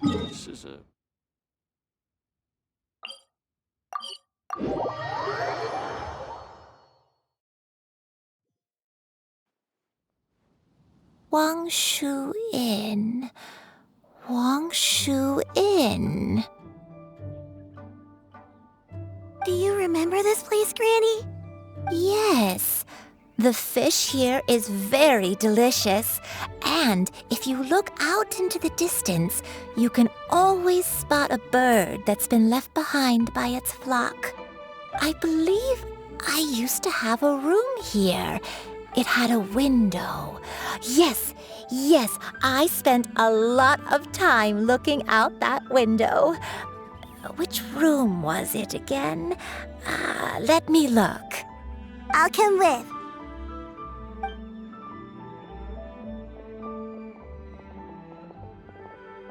This is a... Wangshu Inn. Wangshu Inn. Do you remember this place, Granny? Yes. The fish here is very delicious. And if you look out into the distance, you can always spot a bird that's been left behind by its flock. I believe I used to have a room here. It had a window. Yes, I spent a lot of time looking out that window. Which room was it again? Let me look. I'll come with.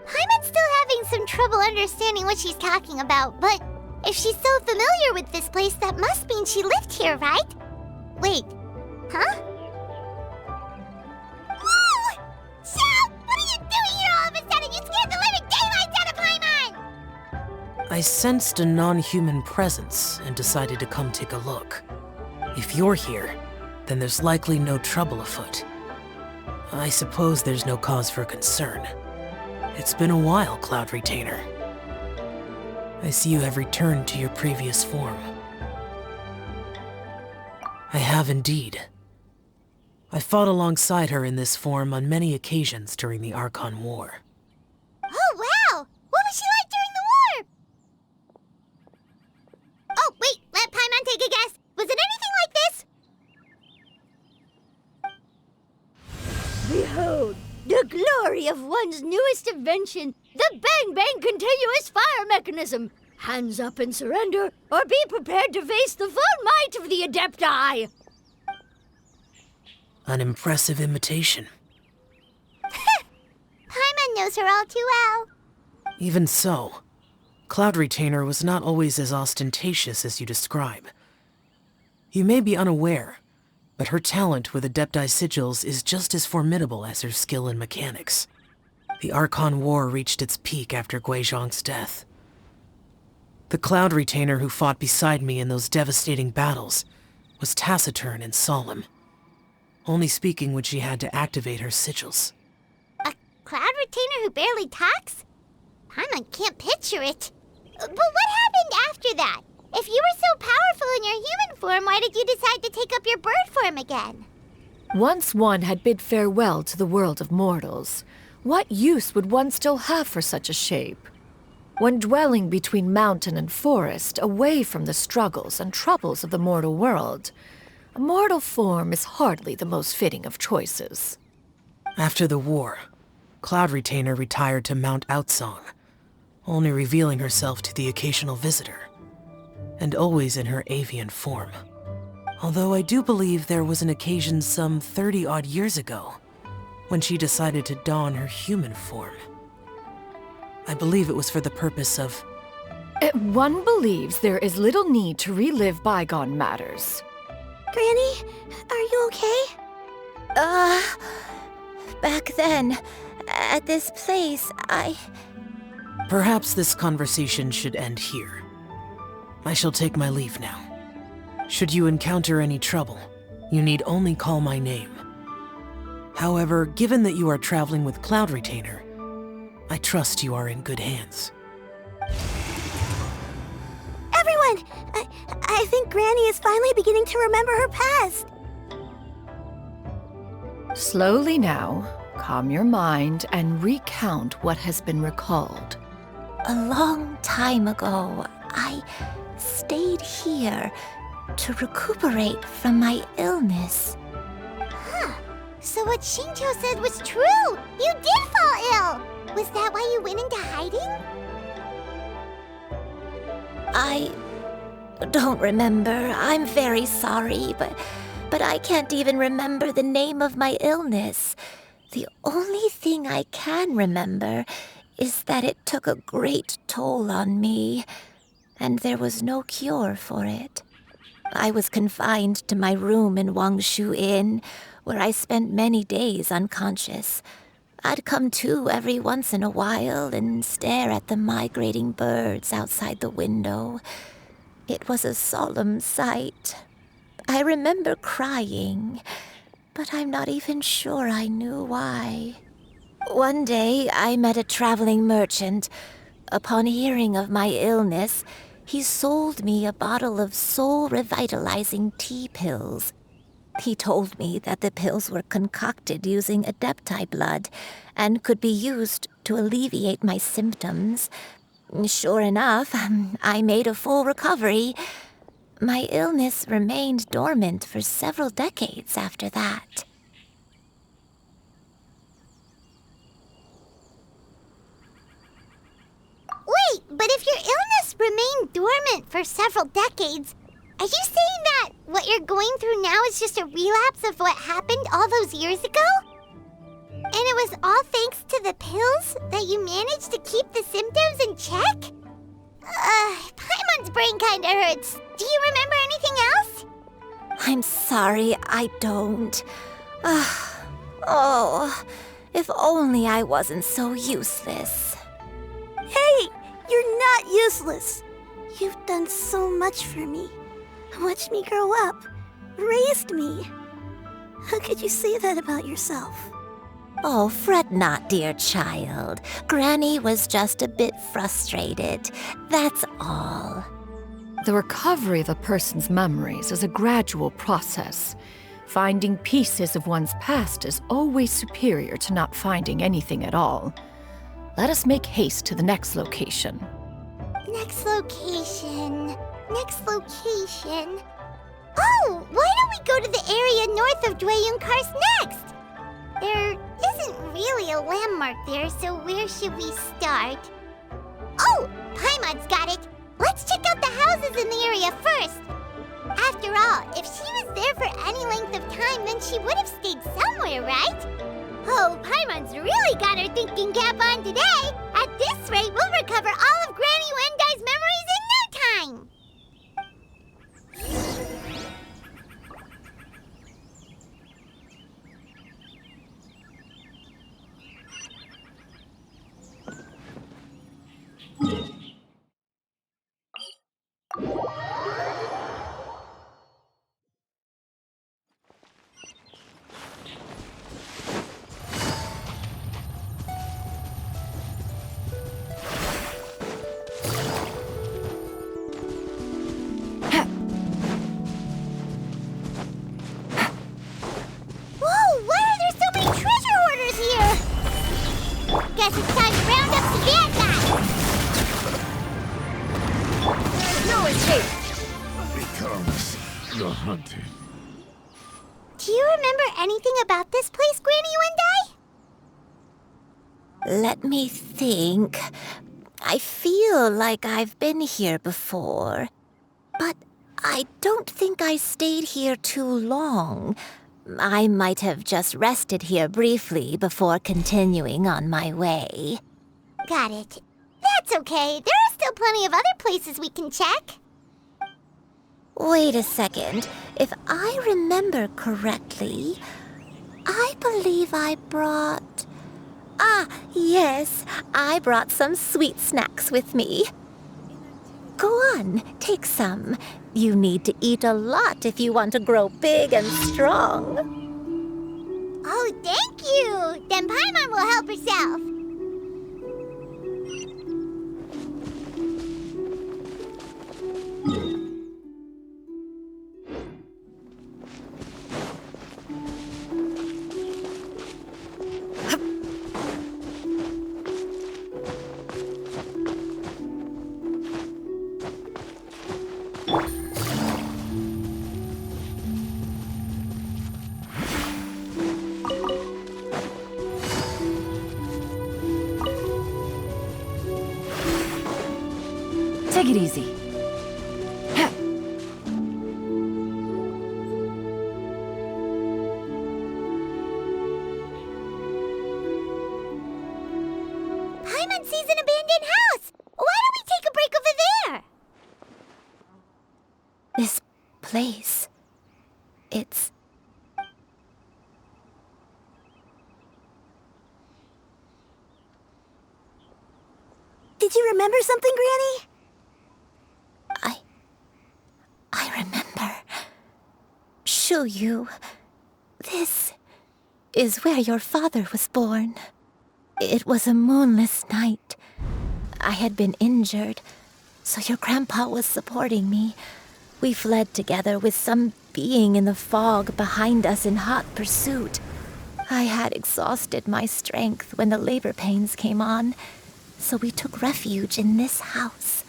Paimon's still having some trouble understanding what she's talking about, but if she's so familiar with this place, that must mean she lived here, right? Wait, huh? Whoa! Shell! What are you doing here all of a sudden? You scared the living daylights out of Paimon! I sensed a non-human presence and decided to come take a look. If you're here, then there's likely no trouble afoot. I suppose there's no cause for concern. It's been a while, Cloud Retainer. I see you have returned to your previous form. I have indeed. I fought alongside her in this form on many occasions during the Archon War. Oh, wow! What was she like during the war? Oh, wait, let Paimon take a guess. Was it anything like this? Behold, the glory of one's newest invention, the Bang Bang Continuous Fire Mechanism. Hands up and surrender, or be prepared to face the full might of the Adepti. An impressive imitation. Paimon knows her all too well. Even so, Cloud Retainer was not always as ostentatious as you describe. You may be unaware, but her talent with Adepti sigils is just as formidable as her skill in mechanics. The Archon War reached its peak after Guizhong's death. The Cloud Retainer who fought beside me in those devastating battles was taciturn and solemn, only speaking when she had to activate her sigils. A Cloud Retainer who barely talks? Paimon can't picture it. But what happened after that? If you were so powerful in your human form, why did you decide to take up your bird form again? Once one had bid farewell to the world of mortals, what use would one still have for such a shape? When dwelling between mountain and forest, away from the struggles and troubles of the mortal world, a mortal form is hardly the most fitting of choices. After the war, Cloud Retainer retired to Mount Outsong, only revealing herself to the occasional visitor, and always in her avian form. Although I do believe there was an occasion some 30-odd years ago when she decided to don her human form. I believe it was for the purpose of... One believes there is little need to relive bygone matters. Granny, are you okay? Back then, at this place, Perhaps this conversation should end here. I shall take my leave now. Should you encounter any trouble, you need only call my name. However, given that you are traveling with Cloud Retainer, I trust you are in good hands. Everyone! I think Granny is finally beginning to remember her past. Slowly now, calm your mind and recount what has been recalled. A long time ago, I stayed here to recuperate from my illness. Huh. So what Shinjo said was true! You did fall ill! Was that why you went into hiding? I don't remember. I'm very sorry, but I can't even remember the name of my illness. The only thing I can remember is that it took a great toll on me, and there was no cure for it. I was confined to my room in Wangshu Inn, where I spent many days unconscious. I'd come to every once in a while and stare at the migrating birds outside the window. It was a solemn sight. I remember crying, but I'm not even sure I knew why. One day, I met a traveling merchant. Upon hearing of my illness, he sold me a bottle of soul-revitalizing tea pills. He told me that the pills were concocted using Adepti blood and could be used to alleviate my symptoms. Sure enough, I made a full recovery. My illness remained dormant for several decades after that. Wait, but if your illness remained dormant for several decades, are you saying that what you're going through now is just a relapse of what happened all those years ago? And it was all thanks to the pills that you managed to keep the symptoms in check? Paimon's brain kinda hurts. Do you remember anything else? I'm sorry, I don't. Oh, if only I wasn't so useless. Hey, you're not useless. You've done so much for me. Watched me grow up. Raised me. How could you say that about yourself? Oh, fret not, dear child. Granny was just a bit frustrated. That's all. The recovery of a person's memories is a gradual process. Finding pieces of one's past is always superior to not finding anything at all. Let us make haste to the next location. Next location. Oh, why don't we go to the area north of Xianyun next? There isn't really a landmark there, so where should we start? Oh, Paimon's got it. Let's check out the houses in the area first. After all, if she was there for any length of time, then she would have stayed somewhere, right? Oh, Paimon's really got her thinking cap on today. At this rate, we'll recover all of Granny Wendai's memories in no time. Whoa, why are there so many treasure hoarders here? Guess it's time to round up the bad guys. There's no escape. Becomes the hunted. Do you remember anything about this place, Granny Wendai? Let me think. I feel like I've been here before, but I don't think I stayed here too long. I might have just rested here briefly before continuing on my way. Got it. That's okay. There are still plenty of other places we can check. Wait a second. If I remember correctly, I believe I brought... Ah, yes, I brought some sweet snacks with me. Go on, take some. You need to eat a lot if you want to grow big and strong. Oh, thank you. Then Paimon will help herself. Take it easy. Paimon sees an abandoned house. Why don't we take a break over there? This place, it's... Did you remember something, Granny? I remember. Xianyun, this is where your father was born. It was a moonless night. I had been injured, So your grandpa was supporting me. We fled together with some being in the fog behind us in hot pursuit. I had exhausted my strength when the labor pains came on, so we took refuge in this house.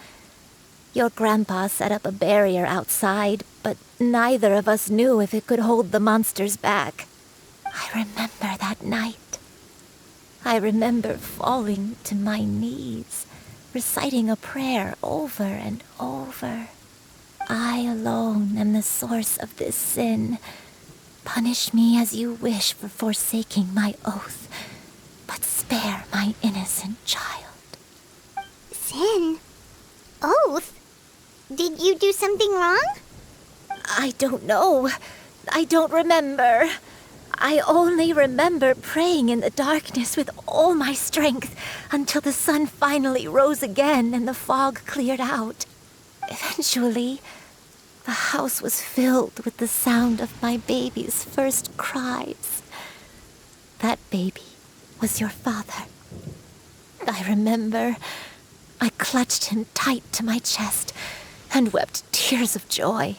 Your grandpa set up a barrier outside, but neither of us knew if it could hold the monsters back. I remember that night. I remember falling to my knees, reciting a prayer over and over. I alone am the source of this sin. Punish me as you wish for forsaking my oath, but spare my innocent child. Sin? Oath? Did you do something wrong? I don't know. I don't remember. I only remember praying in the darkness with all my strength until the sun finally rose again and the fog cleared out. Eventually, the house was filled with the sound of my baby's first cries. That baby was your father. I remember I clutched him tight to my chest and wept tears of joy.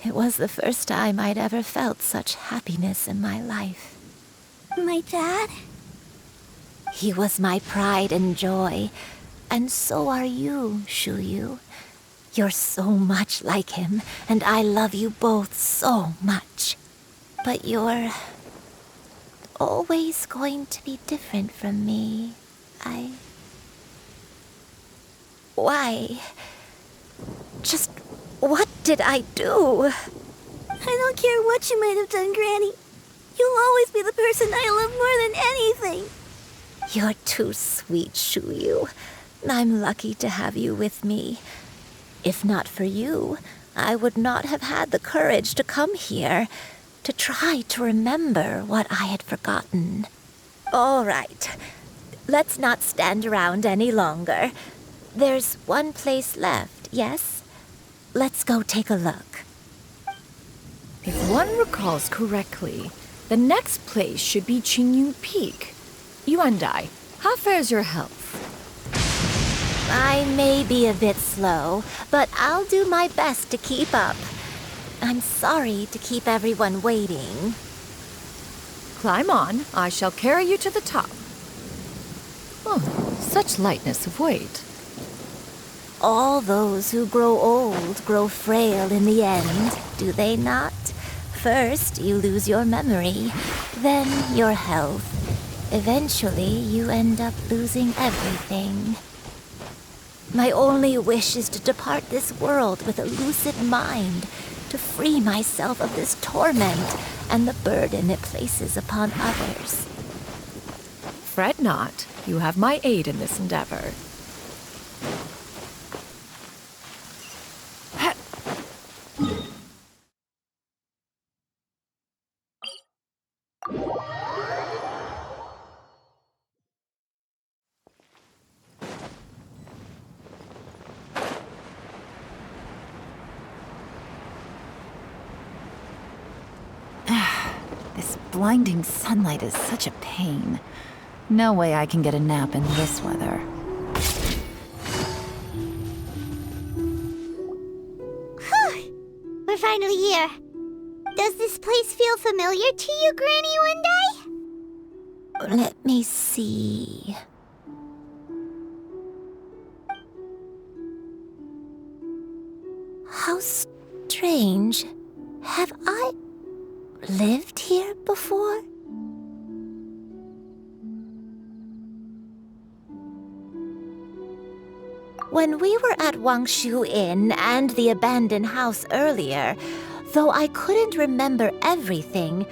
It was the first time I'd ever felt such happiness in my life. My dad? He was my pride and joy, and so are you, Xianyun. You're so much like him, and I love you both so much. But you're always going to be different from me. Why? Just what did I do? I don't care what you might have done, Granny. You'll always be the person I love more than anything. You're too sweet, Xianyun. I'm lucky to have you with me. If not for you, I would not have had the courage to come here, to try to remember what I had forgotten. All right, let's not stand around any longer. There's one place left, yes? Let's go take a look. If one recalls correctly, the next place should be Xianyun Peak. Yuandai, how fares your health? I may be a bit slow, but I'll do my best to keep up. I'm sorry to keep everyone waiting. Climb on. I shall carry you to the top. Oh, such lightness of weight. All those who grow old grow frail in the end, do they not? First, you lose your memory, then your health. Eventually, you end up losing everything. My only wish is to depart this world with a lucid mind, to free myself of this torment and the burden it places upon others. Fret not. You have my aid in this endeavor. This blinding sunlight is such a pain. No way I can get a nap in this weather. We're finally here. Does this place feel familiar to you, Granny Yuandai? Let me see. How strange. Have I lived here before? When we were at Wangshu Inn and the abandoned house earlier, though I couldn't remember everything,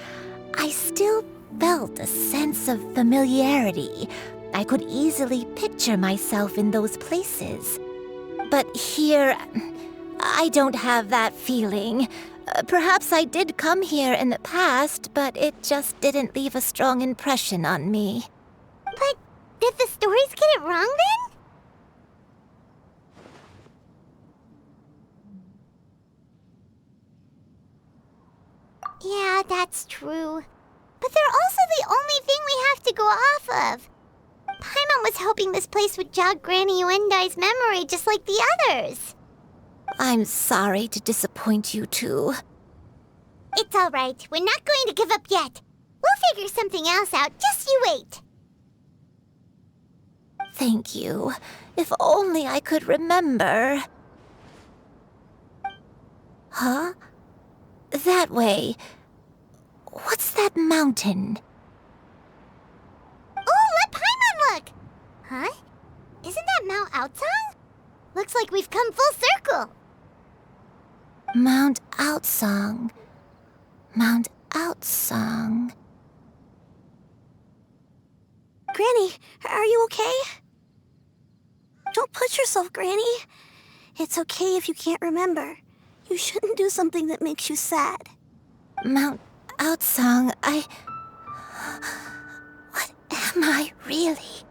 I still felt a sense of familiarity. I could easily picture myself in those places. But here, I don't have that feeling. Perhaps I did come here in the past, but it just didn't leave a strong impression on me. But did the stories get it wrong then? Yeah, that's true. But they're also the only thing we have to go off of. Paimon Paimon was hoping this place would jog Granny Yuendai's memory just like the others. I'm sorry to disappoint you too. It's all right. We're not going to give up yet. We'll figure something else out. Just you wait. Thank you. If only I could remember. Huh? That way. What's that mountain? Oh, let Paimon look! Huh? Isn't that Mount Outsong? Looks like we've come full circle. Mount Outsong. Mount Outsong. Granny, are you okay? Don't push yourself, Granny. It's okay if you can't remember. You shouldn't do something that makes you sad. Mount Outsong, What am I really?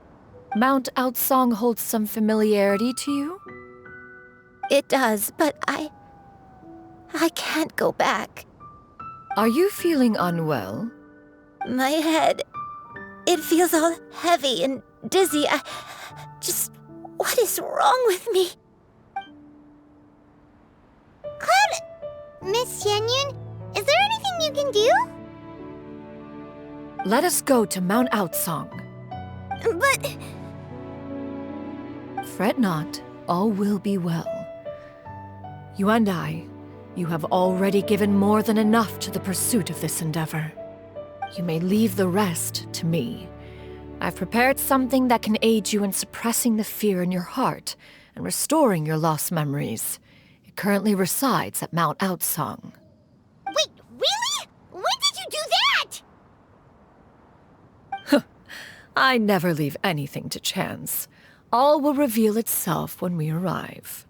Mount Outsong holds some familiarity to you? It does, but I can't go back. Are you feeling unwell? My head, it feels all heavy and dizzy. What is wrong with me? Cloud, Miss Xianyun, is there anything you can do? Let us go to Mount Outsong. But... Fret not, all will be well. You and I, you have already given more than enough to the pursuit of this endeavor. You may leave the rest to me. I've prepared something that can aid you in suppressing the fear in your heart and restoring your lost memories. It currently resides at Mount Outsong. Wait, really? When did you do that? I never leave anything to chance. All will reveal itself when we arrive.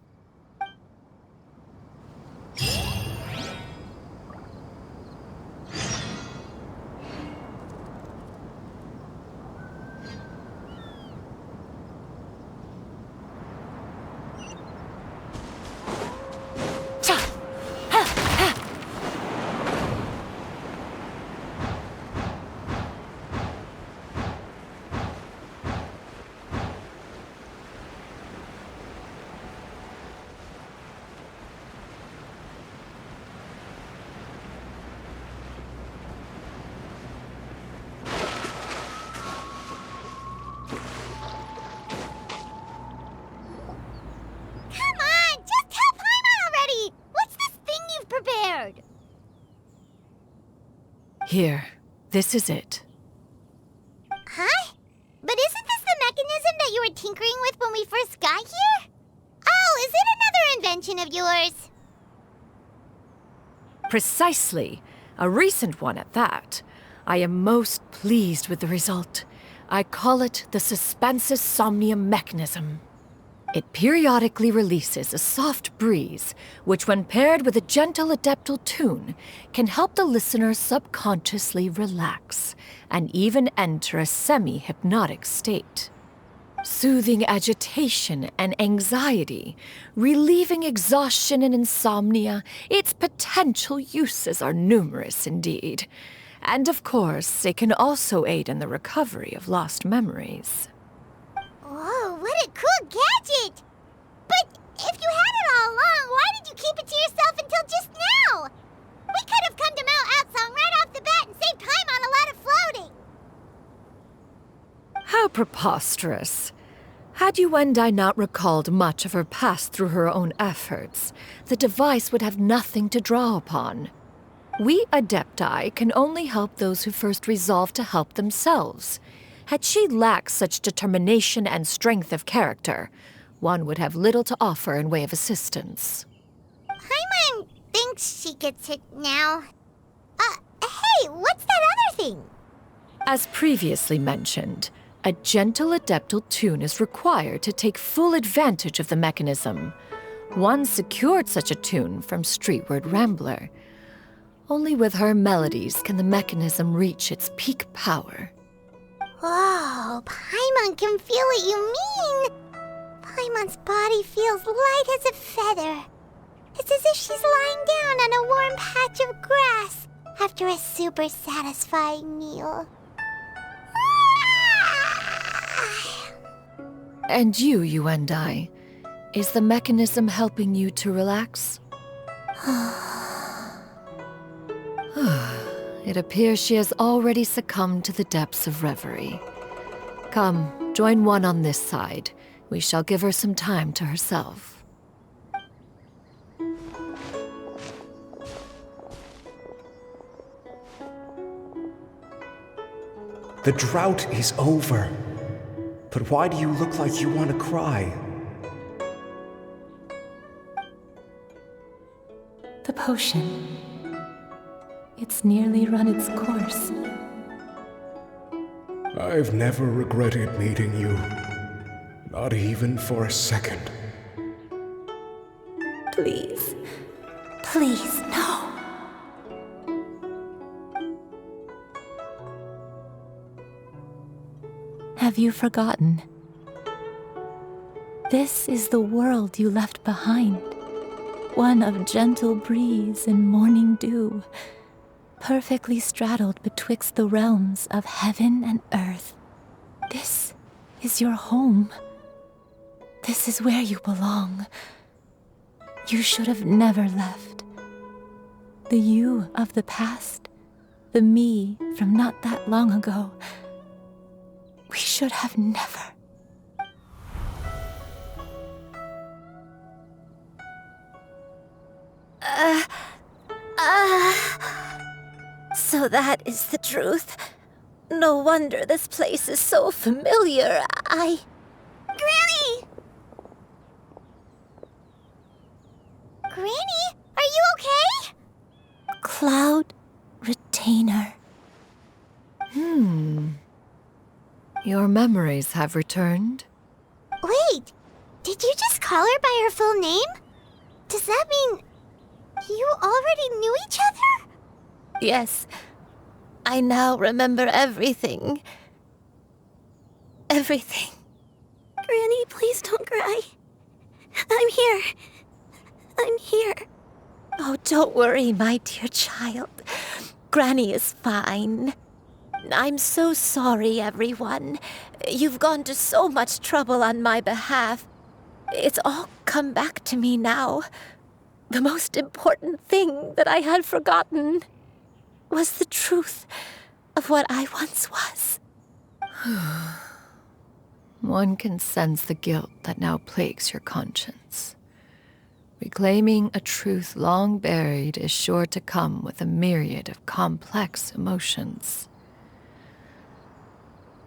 Here, this is it. Huh? But isn't this the mechanism that you were tinkering with when we first got here? Oh, is it another invention of yours? Precisely. A recent one at that. I am most pleased with the result. I call it the Suspensus Somnium mechanism. It periodically releases a soft breeze, which when paired with a gentle adeptal tune, can help the listener subconsciously relax and even enter a semi-hypnotic state. Soothing agitation and anxiety, relieving exhaustion and insomnia, its potential uses are numerous indeed. And of course, it can also aid in the recovery of lost memories. Whoa, what a cool gadget! But if you had it all along, why did you keep it to yourself until just now? We could have come to Mount Outsong right off the bat and saved Paimon a lot of floating. How preposterous. Had Yuendai not recalled much of her past through her own efforts, the device would have nothing to draw upon. We Adepti can only help those who first resolve to help themselves. Had she lacked such determination and strength of character, one would have little to offer in way of assistance. Paimon thinks she gets it now. Hey, what's that other thing? As previously mentioned, a gentle adeptal tune is required to take full advantage of the mechanism. One secured such a tune from Streetward Rambler. Only with her melodies can the mechanism reach its peak power. Whoa, Paimon can feel what you mean. Paimon's body feels light as a feather. It's as if she's lying down on a warm patch of grass after a super satisfying meal. And you Yuendai, is the mechanism helping you to relax? It appears she has already succumbed to the depths of reverie. Come, join one on this side. We shall give her some time to herself. The drought is over. But why do you look like you want to cry? The potion. It's nearly run its course. I've never regretted meeting you. Not even for a second. Please. Please, no. Have you forgotten? This is the world you left behind. One of gentle breeze and morning dew, perfectly straddled betwixt the realms of heaven and earth. This is your home. This is where you belong. You should have never left. The you of the past, the me from not that long ago. We should have never. So that is the truth. No wonder this place is so familiar. Granny! Granny, are you okay? Cloud Retainer. Your memories have returned? Wait, did you just call her by her full name? Does that mean you already knew each other? Yes. I now remember everything. Everything. Granny, please don't cry. I'm here. I'm here. Oh, don't worry, my dear child. Granny is fine. I'm so sorry, everyone. You've gone to so much trouble on my behalf. It's all come back to me now. The most important thing that I had forgotten was the truth of what I once was. One can sense the guilt that now plagues your conscience. Reclaiming a truth long buried is sure to come with a myriad of complex emotions.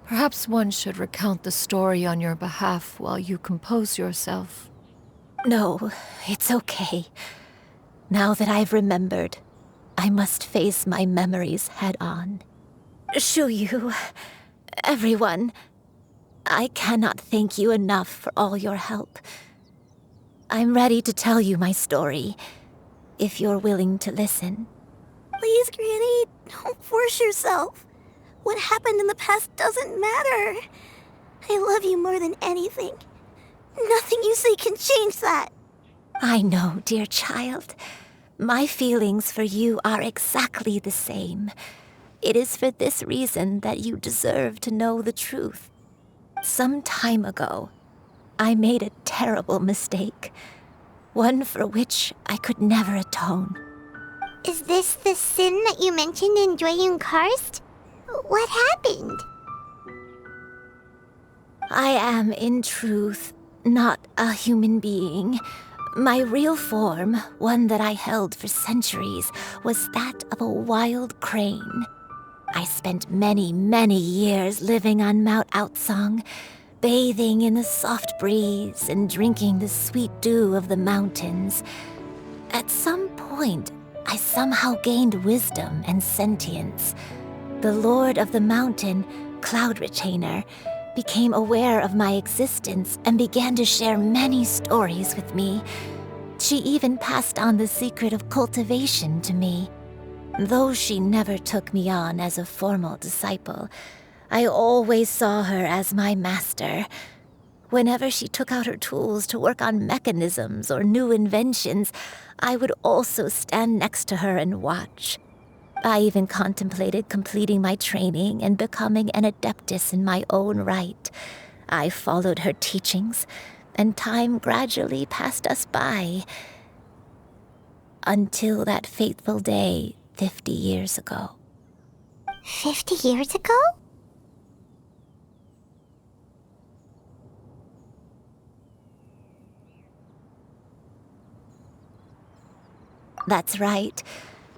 Perhaps one should recount the story on your behalf while you compose yourself. No, it's okay. Now that I've remembered, I must face my memories head on. Shuyu, everyone, I cannot thank you enough for all your help. I'm ready to tell you my story, if you're willing to listen. Please, Granny, don't force yourself. What happened in the past doesn't matter. I love you more than anything. Nothing you say can change that. I know, dear child. My feelings for you are exactly the same. It is for this reason that you deserve to know the truth. Some time ago, I made a terrible mistake. One for which I could never atone. Is this the sin that you mentioned in Xianyun Karst? What happened? I am, in truth, not a human being. My real form, one that I held for centuries, was that of a wild crane. I spent many, many years living on Mount Outsong, bathing in the soft breeze and drinking the sweet dew of the mountains. At some point, I somehow gained wisdom and sentience. The Lord of the Mountain, Cloud Retainer, became aware of my existence and began to share many stories with me. She even passed on the secret of cultivation to me. Though she never took me on as a formal disciple, I always saw her as my master. Whenever she took out her tools to work on mechanisms or new inventions, I would also stand next to her and watch. I even contemplated completing my training and becoming an adeptus in my own right. I followed her teachings, and time gradually passed us by. Until that fateful day 50 years ago. 50 years ago? That's right.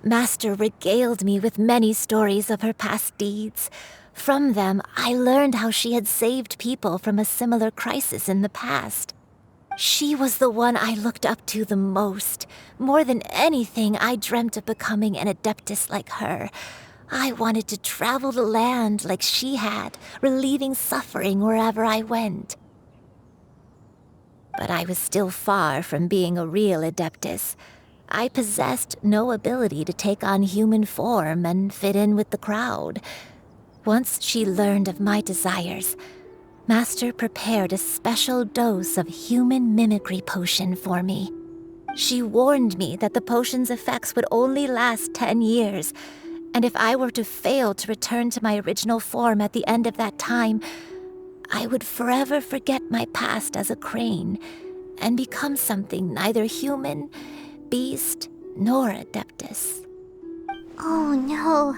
Master regaled me with many stories of her past deeds. From them, I learned how she had saved people from a similar crisis in the past. She was the one I looked up to the most. More than anything, I dreamt of becoming an adeptus like her. I wanted to travel the land like she had, relieving suffering wherever I went. But I was still far from being a real adeptus. I possessed no ability to take on human form and fit in with the crowd. Once she learned of my desires, Master prepared a special dose of human mimicry potion for me. She warned me that the potion's effects would only last 10 years, and if I were to fail to return to my original form at the end of that time, I would forever forget my past as a crane and become something neither human, beast, nor adeptus. Oh no.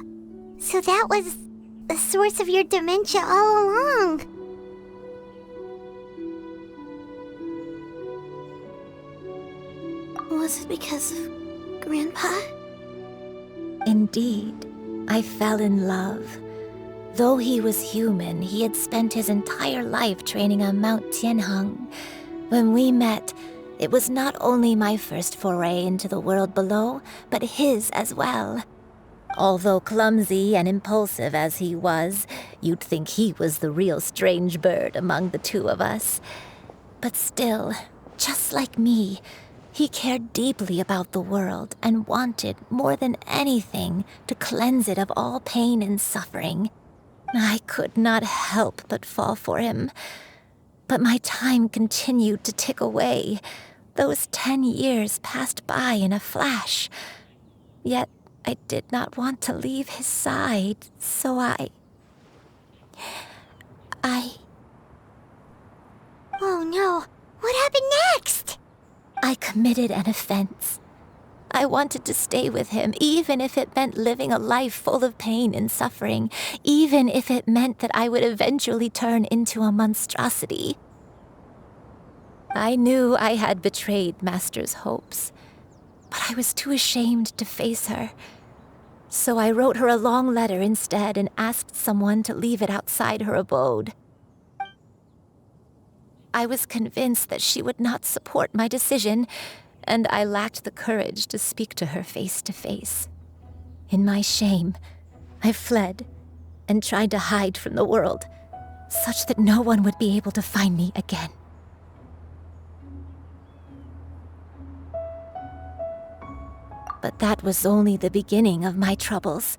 So that was the source of your dementia all along. Was it because of Grandpa? Indeed, I fell in love. Though he was human, he had spent his entire life training on Mount Tianheng. When we met, it was not only my first foray into the world below, but his as well. Although clumsy and impulsive as he was, you'd think he was the real strange bird among the two of us. But still, just like me, he cared deeply about the world and wanted, more than anything, to cleanse it of all pain and suffering. I could not help but fall for him. But my time continued to tick away. Those 10 years passed by in a flash. Yet I did not want to leave his side, so I... Oh no, what happened next? I committed an offense. I wanted to stay with him, even if it meant living a life full of pain and suffering, even if it meant that I would eventually turn into a monstrosity. I knew I had betrayed Master's hopes, but I was too ashamed to face her. So I wrote her a long letter instead and asked someone to leave it outside her abode. I was convinced that she would not support my decision, and I lacked the courage to speak to her face to face. In my shame, I fled and tried to hide from the world, such that no one would be able to find me again. But that was only the beginning of my troubles.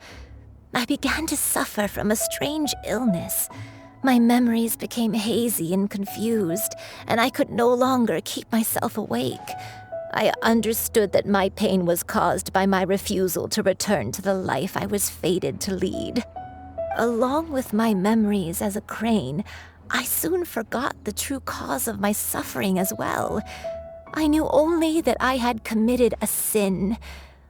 I began to suffer from a strange illness. My memories became hazy and confused, and I could no longer keep myself awake. I understood that my pain was caused by my refusal to return to the life I was fated to lead. Along with my memories as a crane, I soon forgot the true cause of my suffering as well. I knew only that I had committed a sin.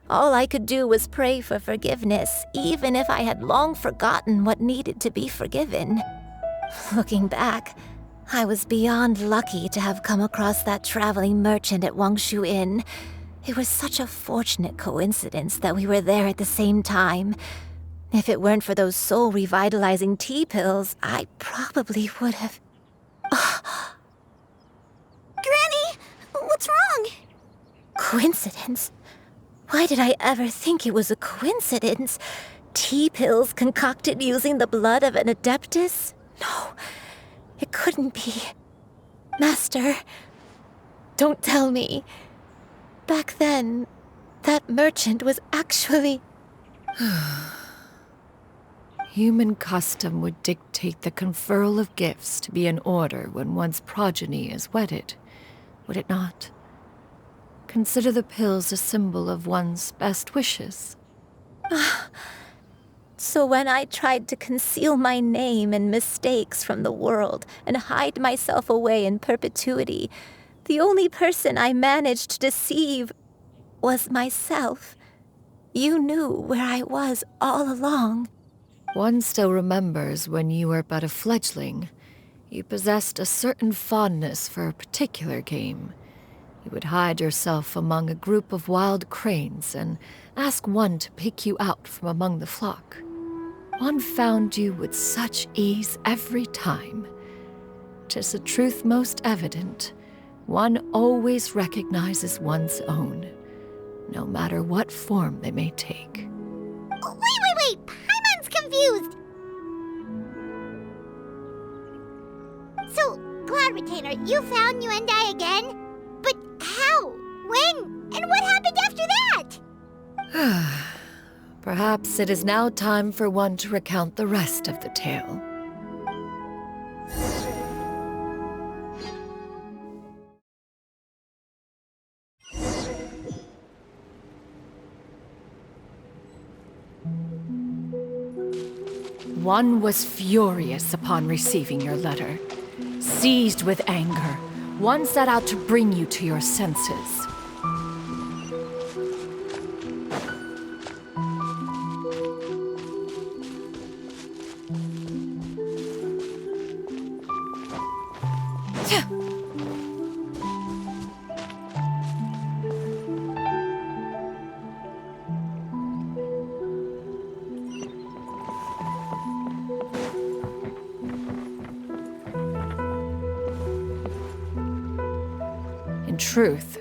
All I could do was pray for forgiveness, even if I had long forgotten what needed to be forgiven. Looking back, I was beyond lucky to have come across that traveling merchant at Wangshu Inn. It was such a fortunate coincidence that we were there at the same time. If it weren't for those soul-revitalizing tea pills, I probably would have... Granny! What's wrong? Coincidence? Why did I ever think it was a coincidence? Tea pills concocted using the blood of an adeptus? No, it couldn't be. Master, don't tell me. Back then, that merchant was actually... Human custom would dictate the conferral of gifts to be in order when one's progeny is wedded, would it not? Consider the pills a symbol of one's best wishes. So when I tried to conceal my name and mistakes from the world and hide myself away in perpetuity, the only person I managed to deceive was myself. You knew where I was all along. One still remembers when you were but a fledgling. You possessed a certain fondness for a particular game. You would hide yourself among a group of wild cranes and ask one to pick you out from among the flock. One found you with such ease every time. 'Tis a truth most evident. One always recognizes one's own, no matter what form they may take. Wait! Paimon's confused! So, Cloud Retainer, you found Yuendai again? But how? When? And what happened after that? Perhaps it is now time for one to recount the rest of the tale. One was furious upon receiving your letter. Seized with anger, one set out to bring you to your senses. In truth,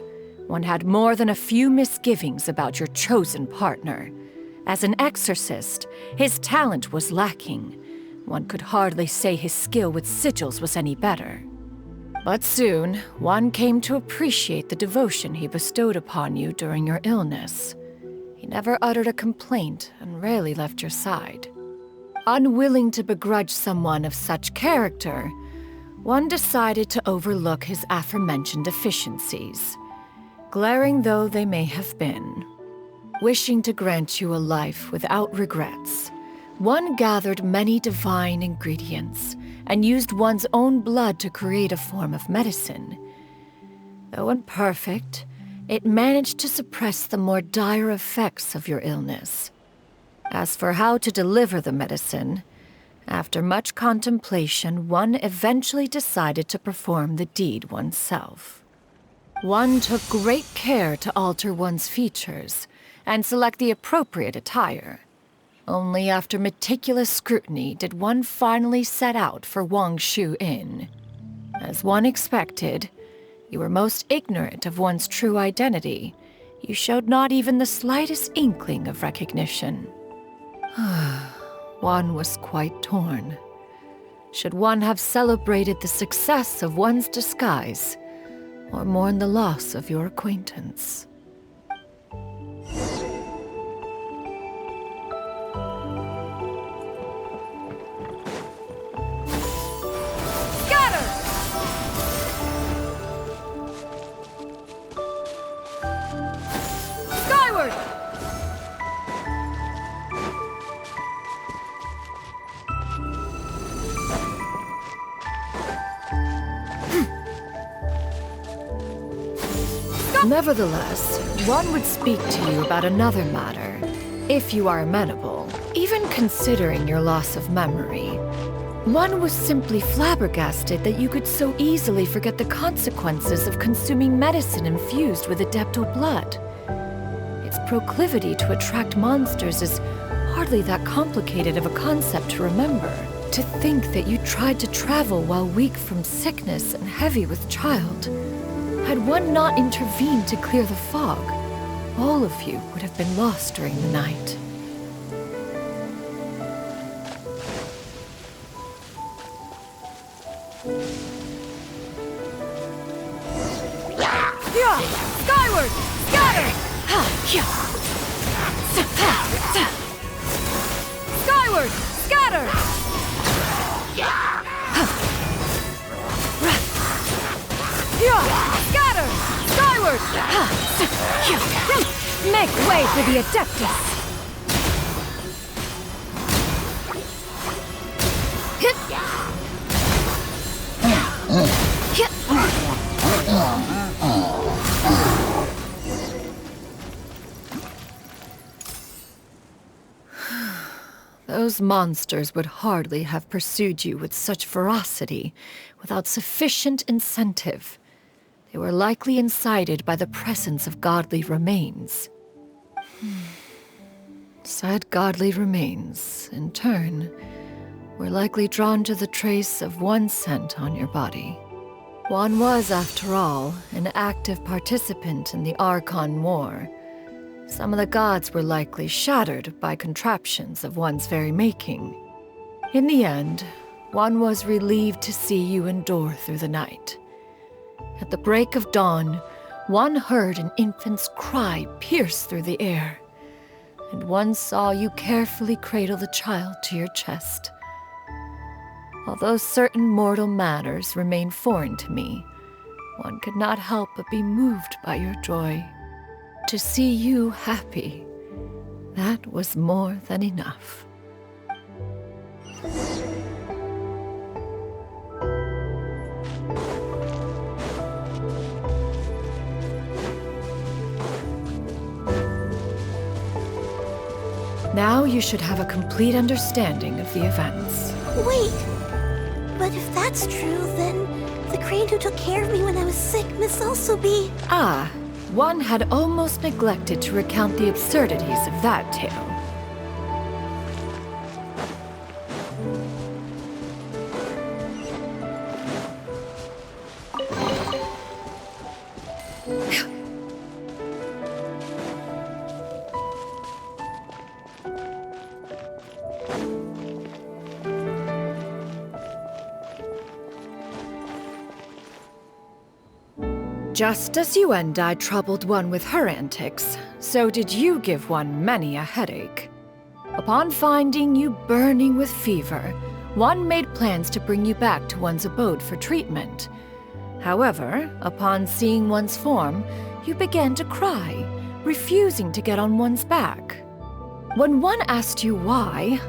one had more than a few misgivings about your chosen partner. As an exorcist, his talent was lacking. One could hardly say his skill with sigils was any better. But soon, one came to appreciate the devotion he bestowed upon you during your illness. He never uttered a complaint and rarely left your side. Unwilling to begrudge someone of such character, one decided to overlook his aforementioned deficiencies, glaring though they may have been. Wishing to grant you a life without regrets, one gathered many divine ingredients and used one's own blood to create a form of medicine. Though imperfect, it managed to suppress the more dire effects of your illness. As for how to deliver the medicine, after much contemplation, one eventually decided to perform the deed oneself. One took great care to alter one's features and select the appropriate attire. Only after meticulous scrutiny did one finally set out for Wangshu Inn. As one expected, you were most ignorant of one's true identity. You showed not even the slightest inkling of recognition. One was quite torn. Should one have celebrated the success of one's disguise, or mourn the loss of your acquaintance? Scatter! Skyward! Nevertheless, one would speak to you about another matter, if you are amenable. Even considering your loss of memory, one was simply flabbergasted that you could so easily forget the consequences of consuming medicine infused with Adepto blood. Its proclivity to attract monsters is hardly that complicated of a concept to remember. To think that you tried to travel while weak from sickness and heavy with child. Had one not intervened to clear the fog, all of you would have been lost during the night. Skyward! Scatter! Skyward! Scatter! Scatter! Skyward! Make way for the Adeptus! Those monsters would hardly have pursued you with such ferocity without sufficient incentive. They were likely incited by the presence of godly remains. Said godly remains, in turn, were likely drawn to the trace of one scent on your body. One was, after all, an active participant in the Archon War. Some of the gods were likely shattered by contraptions of one's very making. In the end, one was relieved to see you endure through the night. At the break of dawn, one heard an infant's cry pierce through the air, and one saw you carefully cradle the child to your chest. Although certain mortal matters remain foreign to me, one could not help but be moved by your joy. To see you happy, that was more than enough. Now you should have a complete understanding of the events. Wait! But if that's true, then the crane who took care of me when I was sick must also be... Ah, one had almost neglected to recount the absurdities of that tale. Just as you and I troubled one with her antics, so did you give one many a headache. Upon finding you burning with fever, one made plans to bring you back to one's abode for treatment. However, upon seeing one's form, you began to cry, refusing to get on one's back. When one asked you why,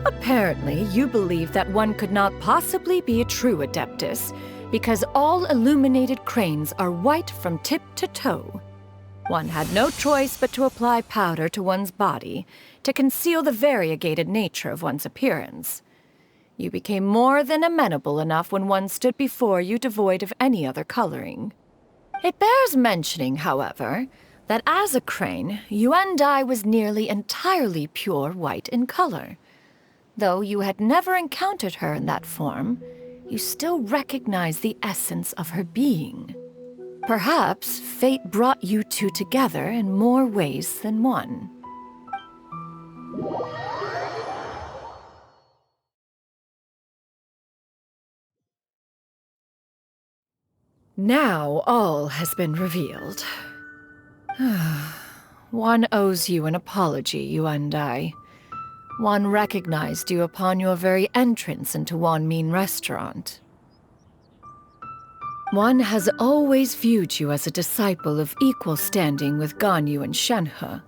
apparently you believed that one could not possibly be a true Adeptus, because all illuminated cranes are white from tip to toe. One had no choice but to apply powder to one's body to conceal the variegated nature of one's appearance. You became more than amenable enough when one stood before you devoid of any other coloring. It bears mentioning, however, that as a crane, Yuendai was nearly entirely pure white in color. Though you had never encountered her in that form, you still recognize the essence of her being. Perhaps fate brought you two together in more ways than one. Now all has been revealed. One owes you an apology, you and I. One recognized you upon your very entrance into Wanmin Restaurant. One has always viewed you as a disciple of equal standing with Ganyu and Shenhe.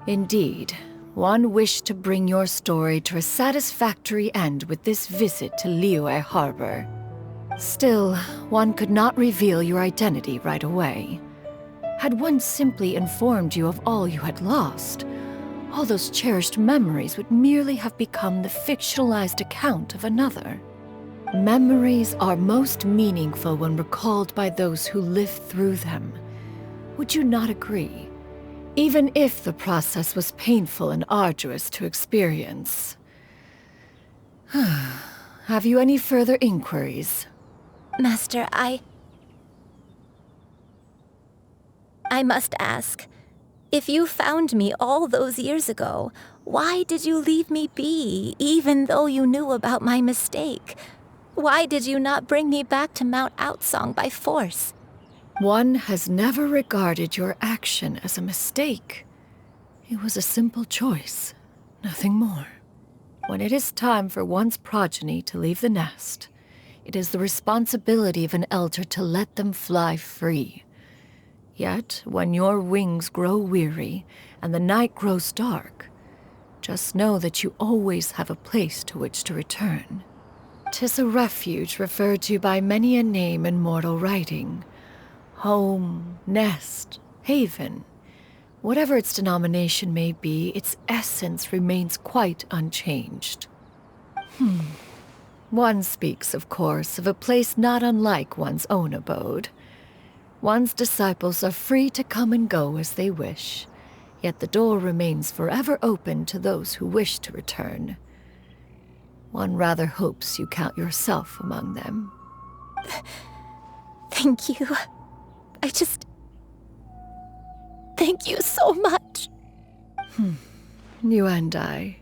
Indeed, one wished to bring your story to a satisfactory end with this visit to Liyue Harbor. Still, one could not reveal your identity right away. Had one simply informed you of all you had lost, all those cherished memories would merely have become the fictionalized account of another. Memories are most meaningful when recalled by those who lived through them. Would you not agree? Even if the process was painful and arduous to experience. Have you any further inquiries? Master, I must ask. If you found me all those years ago, why did you leave me be, even though you knew about my mistake? Why did you not bring me back to Mount Outsong by force? One has never regarded your action as a mistake. It was a simple choice, nothing more. When it is time for one's progeny to leave the nest, it is the responsibility of an elder to let them fly free. Yet, when your wings grow weary and the night grows dark, Just know that you always have a place to which to return. 'Tis a refuge referred to by many a name in mortal writing. Home, nest, haven. Whatever its denomination may be, its essence remains quite unchanged. One speaks, of course, of a place not unlike one's own abode. One's disciples are free to come and go as they wish, yet the door remains forever open to those who wish to return. One rather hopes you count yourself among them. Thank you. Thank you so much. You and I.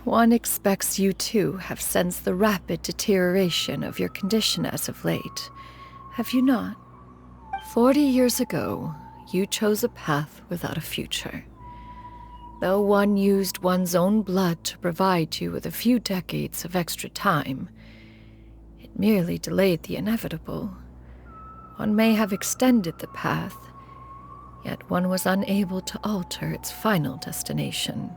One expects you too have sensed the rapid deterioration of your condition as of late, have you not? 40 years ago, you chose a path without a future. Though one used one's own blood to provide you with a few decades of extra time, it merely delayed the inevitable. One may have extended the path, yet one was unable to alter its final destination.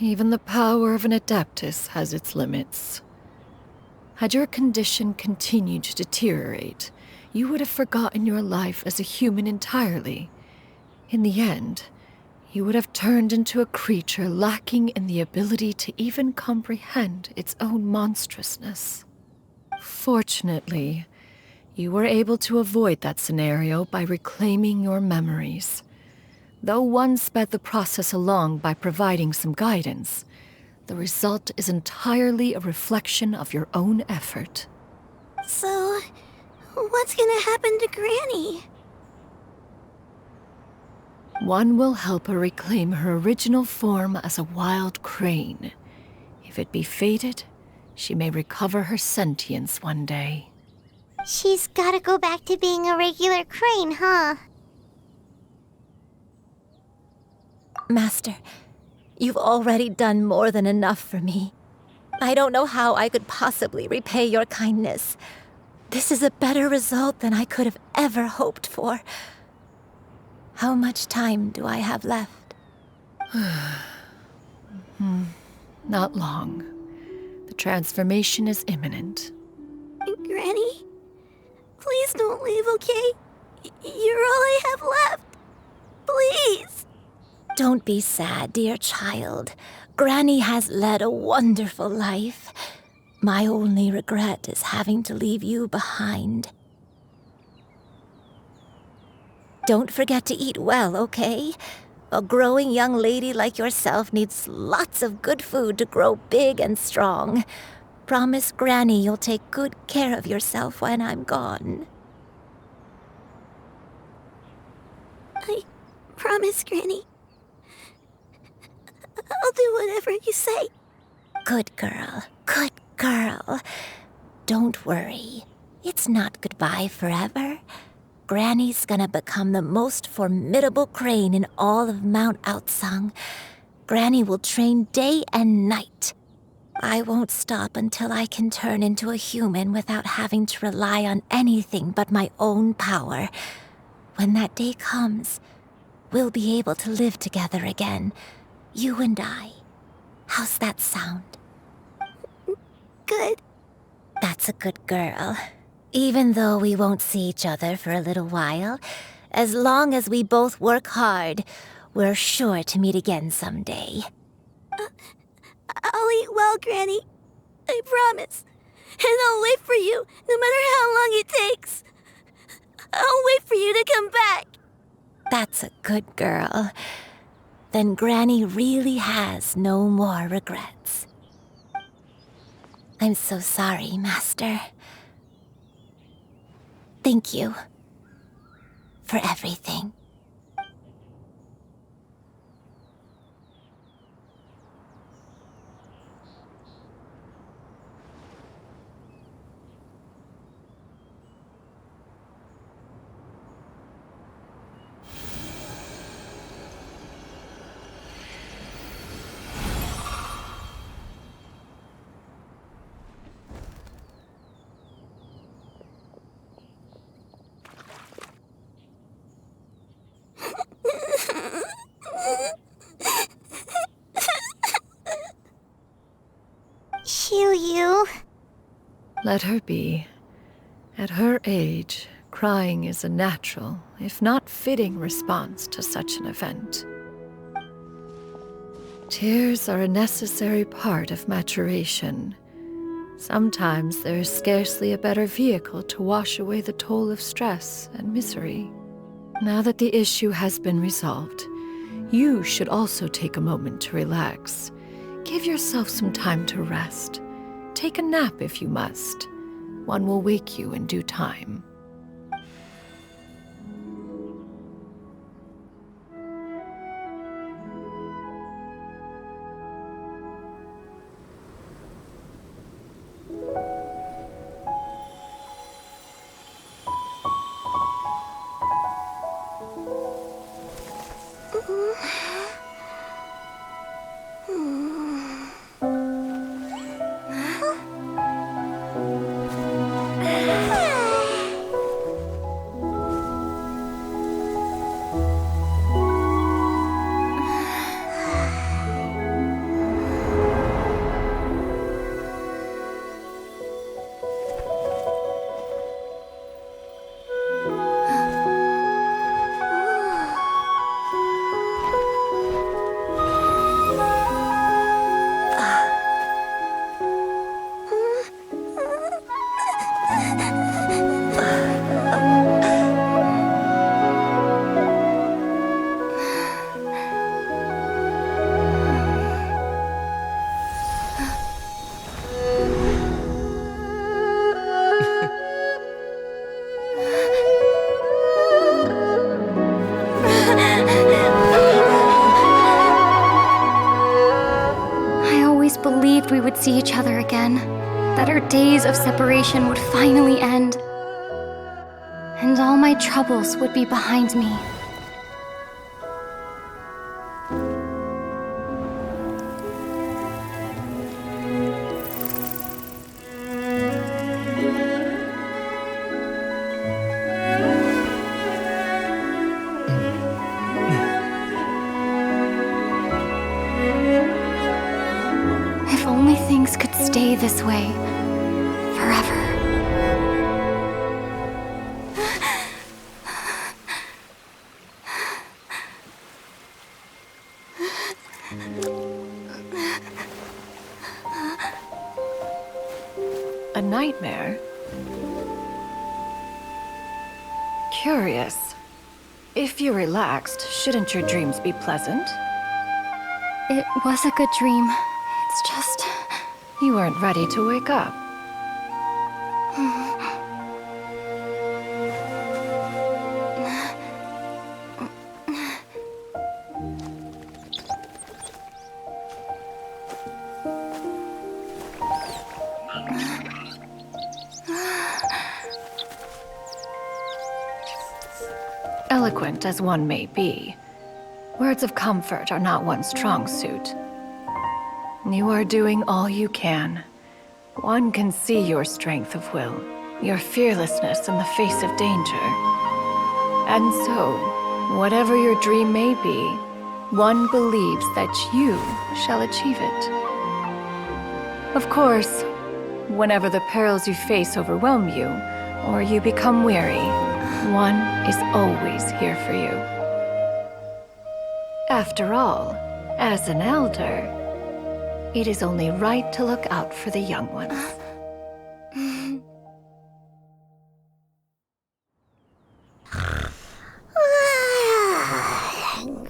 Even the power of an Adeptus has its limits. Had your condition continued to deteriorate, you would have forgotten your life as a human entirely. In the end, you would have turned into a creature lacking in the ability to even comprehend its own monstrousness. Fortunately, you were able to avoid that scenario by reclaiming your memories. Though one sped the process along by providing some guidance, the result is entirely a reflection of your own effort. So, what's gonna happen to Granny? One will help her reclaim her original form as a wild crane. If it be fated, she may recover her sentience one day. She's gotta go back to being a regular crane, huh? Master, you've already done more than enough for me. I don't know how I could possibly repay your kindness. This is a better result than I could have ever hoped for. How much time do I have left? Not long. The transformation is imminent. Granny? Please don't leave, okay? You're all I have left. Please. Don't be sad, dear child. Granny has led a wonderful life. My only regret is having to leave you behind. Don't forget to eat well, okay? A growing young lady like yourself needs lots of good food to grow big and strong. Promise Granny you'll take good care of yourself when I'm gone. I promise, Granny. I'll do whatever you say. Good girl, good girl. Don't worry. It's not goodbye forever. Granny's gonna become the most formidable crane in all of Mount Outsung. Granny will train day and night. I won't stop until I can turn into a human without having to rely on anything but my own power. When that day comes, we'll be able to live together again. You and I. How's that sound? Good. That's a good girl. Even though we won't see each other for a little while, as long as we both work hard, we're sure to meet again someday. I'll eat well, Granny. I promise. And I'll wait for you, no matter how long it takes. I'll wait for you to come back. That's a good girl. Then Granny really has no more regrets. I'm so sorry, Master. Thank you for everything. Let her be. At her age, crying is a natural, if not fitting, response to such an event. Tears are a necessary part of maturation. Sometimes there is scarcely a better vehicle to wash away the toll of stress and misery. Now that the issue has been resolved, you should also take a moment to relax. Give yourself some time to rest. Take a nap if you must. One will wake you in due time. We would see each other again, that our days of separation would finally end, and all my troubles would be behind me. Things could stay this way forever. A nightmare? Curious. If you're relaxed, shouldn't your dreams be pleasant? It was a good dream. It's just... You weren't ready to wake up. Eloquent as one may be, words of comfort are not one's strong suit. You are doing all you can. One can see your strength of will, your fearlessness in the face of danger. And so, whatever your dream may be, one believes that you shall achieve it. Of course, whenever the perils you face overwhelm you, or you become weary, one is always here for you. After all, as an elder, it is only right to look out for the young ones.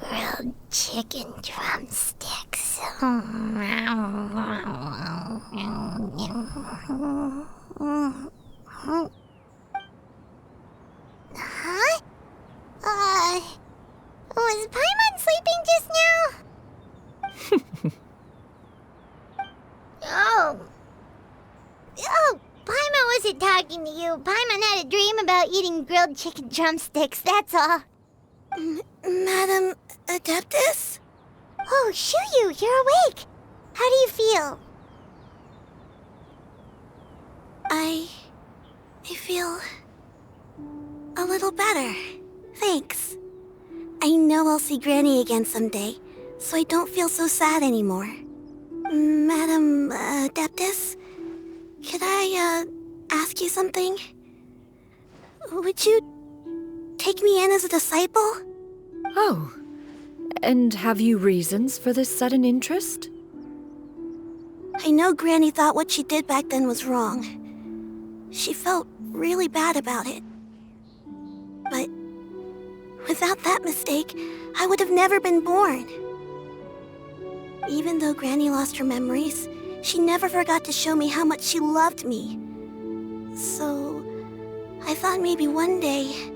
Grilled chicken drumsticks. Huh? Was Paimon sleeping just now? Oh, Paimon wasn't talking to you. Paimon had a dream about eating grilled chicken drumsticks, that's all. Madam Adeptus? Oh, Xianyun, you're awake. How do you feel? I feel a little better. Thanks. I know I'll see Granny again someday, so I don't feel so sad anymore. Madam Adeptus, could I ask you something? Would you take me in as a disciple? Oh, and have you reasons for this sudden interest? I know Granny thought what she did back then was wrong. She felt really bad about it. But without that mistake, I would have never been born. Even though Granny lost her memories, she never forgot to show me how much she loved me. So, I thought maybe one day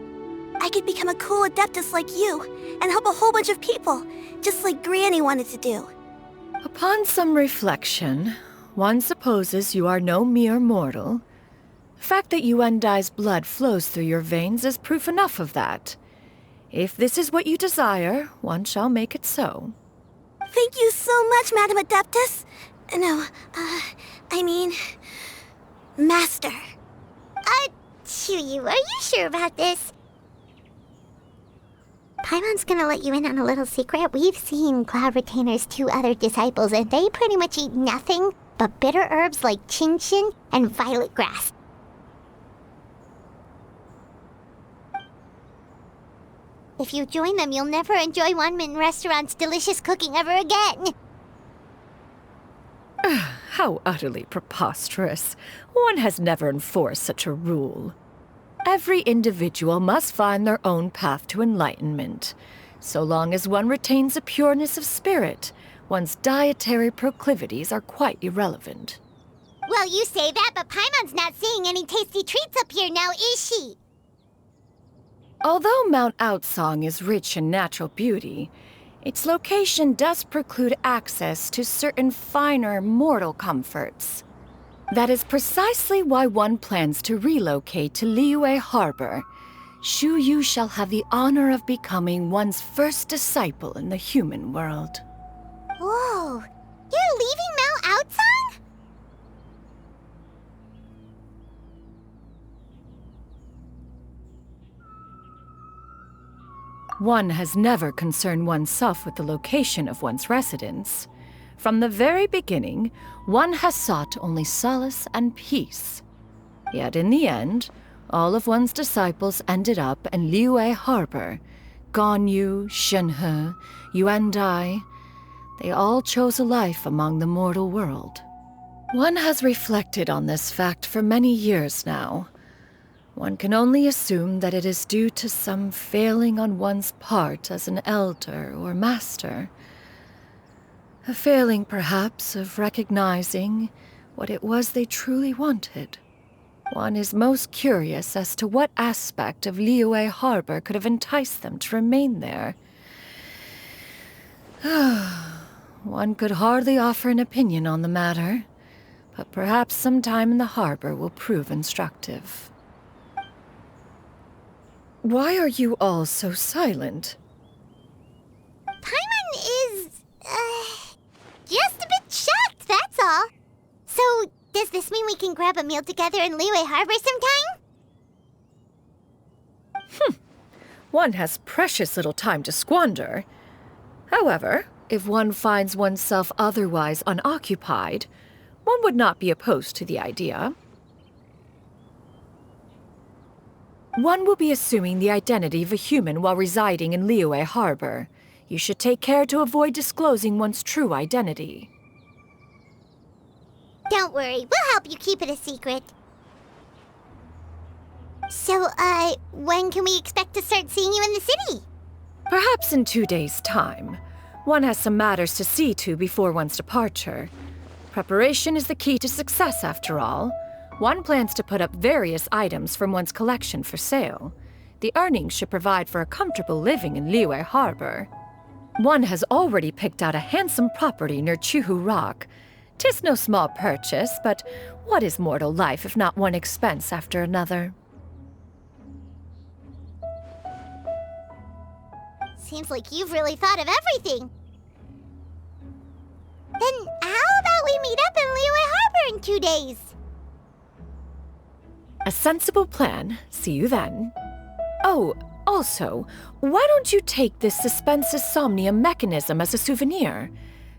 I could become a cool Adeptus like you and help a whole bunch of people, just like Granny wanted to do. Upon some reflection, one supposes you are no mere mortal. The fact that Yuendai's blood flows through your veins is proof enough of that. If this is what you desire, one shall make it so. Thank you so much, Madam Adeptus. No, I mean, Master. Xianyun, are you sure about this? Paimon's gonna let you in on a little secret. We've seen Cloud Retainer's 2 other disciples, and they pretty much eat nothing but bitter herbs like Xianyun and violet grass. If you join them, you'll never enjoy Wanmin Restaurant's delicious cooking ever again. How utterly preposterous. One has never enforced such a rule. Every individual must find their own path to enlightenment. So long as one retains a pureness of spirit, one's dietary proclivities are quite irrelevant. Well, you say that, but Paimon's not seeing any tasty treats up here now, is she? Although Mount Outsong is rich in natural beauty, its location does preclude access to certain finer mortal comforts. That is precisely why one plans to relocate to Liyue Harbor. Shu Yu shall have the honor of becoming one's first disciple in the human world. Whoa, you're leaving Mount Outsong? One has never concerned oneself with the location of one's residence. From the very beginning, one has sought only solace and peace. Yet in the end, all of one's disciples ended up in Liyue Harbor. Ganyu, Shenhe, Yuendai, they all chose a life among the mortal world. One has reflected on this fact for many years now. One can only assume that it is due to some failing on one's part as an elder or master. A failing, perhaps, of recognizing what it was they truly wanted. One is most curious as to what aspect of Liyue Harbor could have enticed them to remain there. One could hardly offer an opinion on the matter, but perhaps some time in the harbor will prove instructive. Why are you all so silent? Paimon is, just a bit shocked, that's all. So, does this mean we can grab a meal together in Liyue Harbor sometime? One has precious little time to squander. However, if one finds oneself otherwise unoccupied, one would not be opposed to the idea. One will be assuming the identity of a human while residing in Liyue Harbor. You should take care to avoid disclosing one's true identity. Don't worry, we'll help you keep it a secret. So, when can we expect to start seeing you in the city? Perhaps in 2 days' time. One has some matters to see to before one's departure. Preparation is the key to success, after all. One plans to put up various items from one's collection for sale. The earnings should provide for a comfortable living in Liyue Harbor. One has already picked out a handsome property near Chuhu Rock. 'Tis no small purchase, but what is mortal life if not one expense after another? Seems like you've really thought of everything. Then how about we meet up in Liyue Harbor in 2 days? A sensible plan. See you then. Oh, also, why don't you take this Suspensus Somnium mechanism as a souvenir?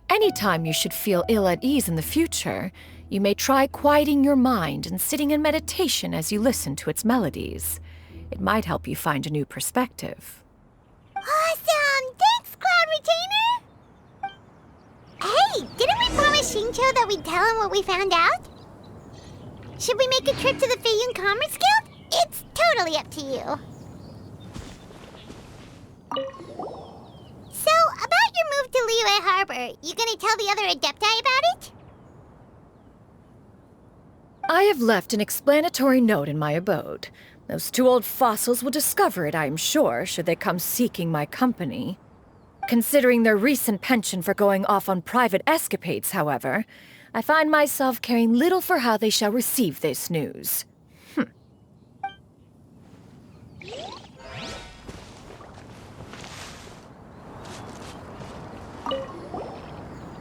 Anytime you should feel ill at ease in the future, you may try quieting your mind and sitting in meditation as you listen to its melodies. It might help you find a new perspective. Awesome! Thanks, Cloud Retainer! Hey, didn't we promise Xingqiu that we'd tell him what we found out? Should we make a trip to the Xianyun Commerce Guild? It's totally up to you. So, about your move to Liyue Harbor, you gonna tell the other Adepti about it? I have left an explanatory note in my abode. Those two old fossils will discover it, I am sure, should they come seeking my company. Considering their recent penchant for going off on private escapades, however, I find myself caring little for how they shall receive this news.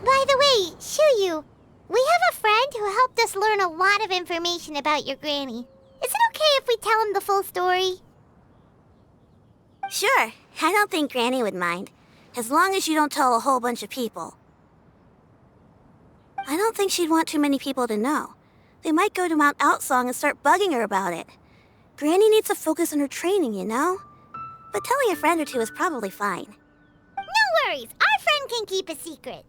By the way, Xianyun, we have a friend who helped us learn a lot of information about your granny. Is it okay if we tell him the full story? Sure, I don't think Granny would mind, as long as you don't tell a whole bunch of people. I don't think she'd want too many people to know. They might go to Mount Outsong and start bugging her about it. Granny needs to focus on her training, you know? But telling a friend or two is probably fine. No worries, our friend can keep a secret.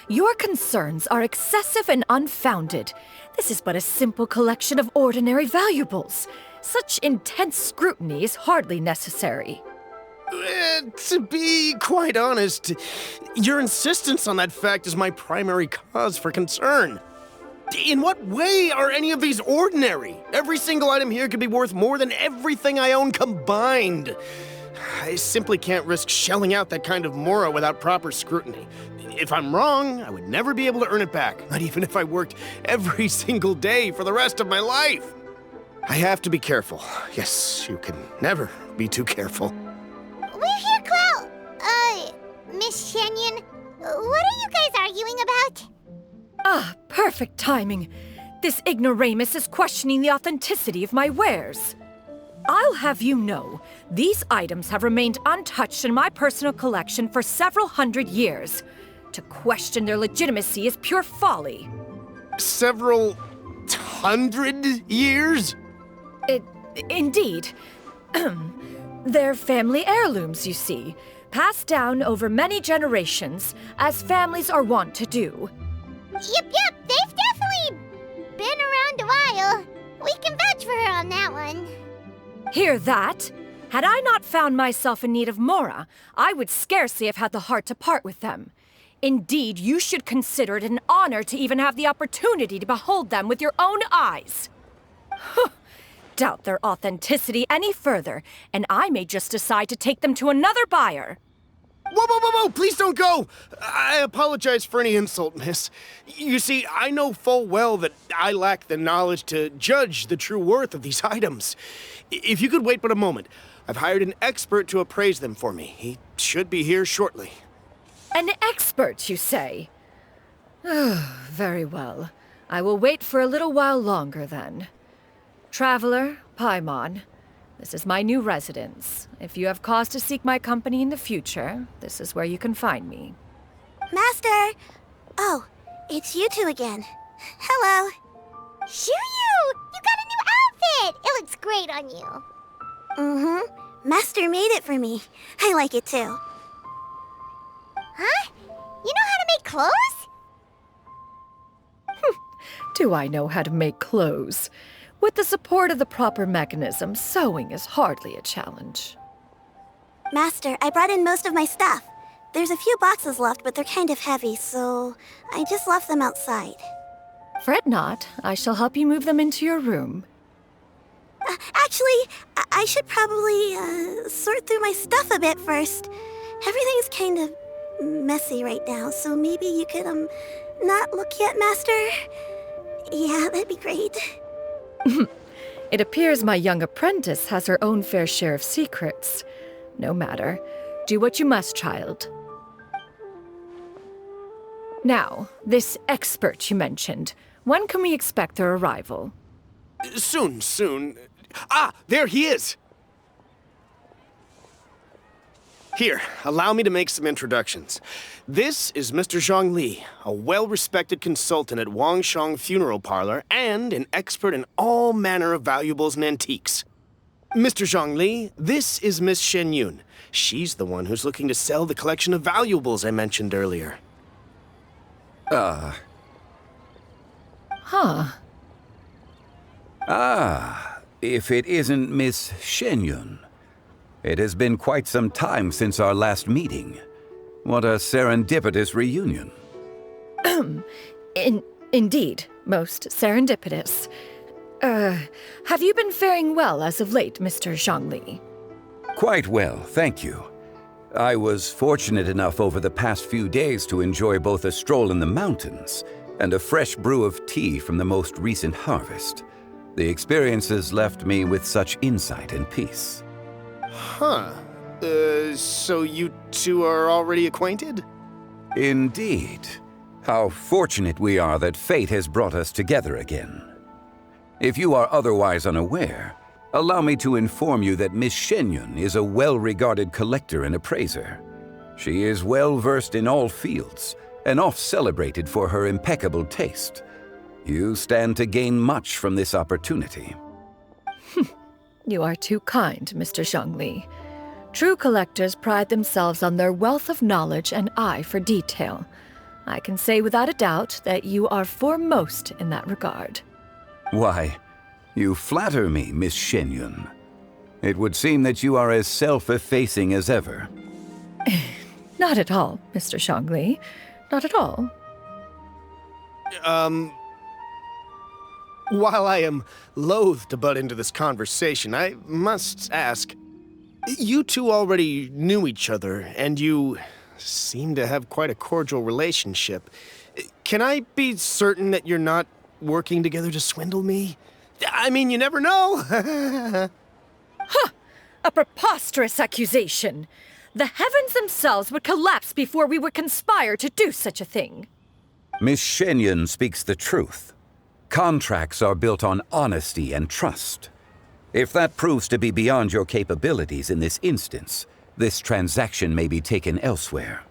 Your concerns are excessive and unfounded. This is but a simple collection of ordinary valuables. Such intense scrutiny is hardly necessary. To be quite honest, your insistence on that fact is my primary cause for concern. In what way are any of these ordinary? Every single item here could be worth more than everything I own combined. I simply can't risk shelling out that kind of mora without proper scrutiny. If I'm wrong, I would never be able to earn it back, not even if I worked every single day for the rest of my life. I have to be careful. Yes, you can never be too careful. We're here, Cloud. Miss Xianyun, what are you guys arguing about? Ah, perfect timing. This ignoramus is questioning the authenticity of my wares. I'll have you know, these items have remained untouched in my personal collection for several hundred years. To question their legitimacy is pure folly. Several hundred years? Indeed. They're family heirlooms, you see, passed down over many generations, as families are wont to do. Yep, they've definitely been around a while. We can vouch for her on that one. Hear that? Had I not found myself in need of mora, I would scarcely have had the heart to part with them. Indeed, you should consider it an honor to even have the opportunity to behold them with your own eyes. Doubt their authenticity any further, and I may just decide to take them to another buyer. Whoa, please don't go! I apologize for any insult, miss. You see, I know full well that I lack the knowledge to judge the true worth of these items. If you could wait but a moment, I've hired an expert to appraise them for me. He should be here shortly. An expert, you say? Very well. I will wait for a little while longer, then. Traveler, Paimon, this is my new residence. If you have cause to seek my company in the future, this is where you can find me. Master! Oh, it's you two again. Hello. Xianyun! You got a new outfit! It looks great on you. Mm-hmm. Master made it for me. I like it too. Huh? You know how to make clothes? Do I know how to make clothes? With the support of the proper mechanism, sewing is hardly a challenge. Master, I brought in most of my stuff. There's a few boxes left, but they're kind of heavy, so I just left them outside. Fret not. I shall help you move them into your room. Actually, I should probably sort through my stuff a bit first. Everything's kind of messy right now, so maybe you could, not look yet, Master? Yeah, that'd be great. It appears my young apprentice has her own fair share of secrets. No matter. Do what you must, child. Now, this expert you mentioned, when can we expect their arrival? Soon. Ah, there he is! Here, allow me to make some introductions. This is Mr. Zhongli, a well-respected consultant at Wangshang Funeral Parlor and an expert in all manner of valuables and antiques. Mr. Zhongli, this is Miss Xianyun. She's the one who's looking to sell the collection of valuables I mentioned earlier. Huh. If it isn't Miss Xianyun. It has been quite some time since our last meeting. What a serendipitous reunion. Indeed, most serendipitous. Have you been faring well as of late, Mr. Zhongli? Quite well, thank you. I was fortunate enough over the past few days to enjoy both a stroll in the mountains and a fresh brew of tea from the most recent harvest. The experiences left me with such insight and peace. Huh. So you two are already acquainted? Indeed. How fortunate we are that fate has brought us together again. If you are otherwise unaware, allow me to inform you that Miss Xianyun is a well-regarded collector and appraiser. She is well-versed in all fields, and oft-celebrated for her impeccable taste. You stand to gain much from this opportunity. You are too kind, Mr. Zhongli. True collectors pride themselves on their wealth of knowledge and eye for detail. I can say without a doubt that you are foremost in that regard. Why, you flatter me, Miss Xianyun. It would seem that you are as self-effacing as ever. Not at all, Mr. Zhongli. Not at all. While I am loath to butt into this conversation, I must ask, you two already knew each other, and you seem to have quite a cordial relationship. Can I be certain that you're not working together to swindle me? I mean, you never know. Huh! A preposterous accusation. The heavens themselves would collapse before we would conspire to do such a thing. Miss Xianyun speaks the truth. Contracts are built on honesty and trust. If that proves to be beyond your capabilities in this instance, this transaction may be taken elsewhere.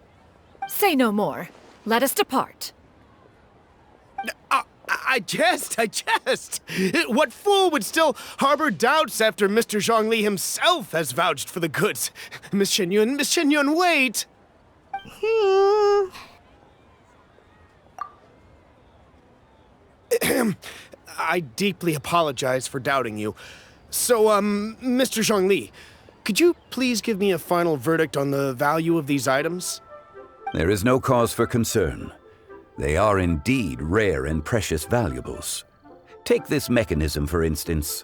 Say no more. Let us depart. I jest. What fool would still harbor doubts after Mr. Zhongli himself has vouched for the goods? Miss Xianyun, wait! I deeply apologize for doubting you. So, Mr. Zhongli, could you please give me a final verdict on the value of these items? There is no cause for concern. They are indeed rare and precious valuables. Take this mechanism, for instance.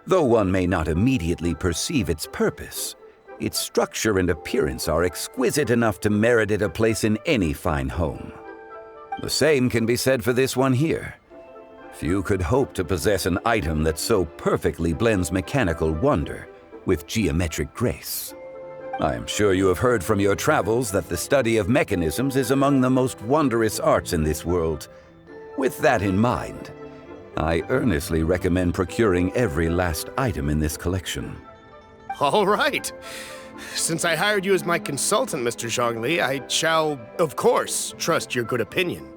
Though one may not immediately perceive its purpose, its structure and appearance are exquisite enough to merit it a place in any fine home. The same can be said for this one here. Few could hope to possess an item that so perfectly blends mechanical wonder with geometric grace. I am sure you have heard from your travels that the study of mechanisms is among the most wondrous arts in this world. With that in mind, I earnestly recommend procuring every last item in this collection. All right. Since I hired you as my consultant, Mr. Zhongli, I shall, of course, trust your good opinion.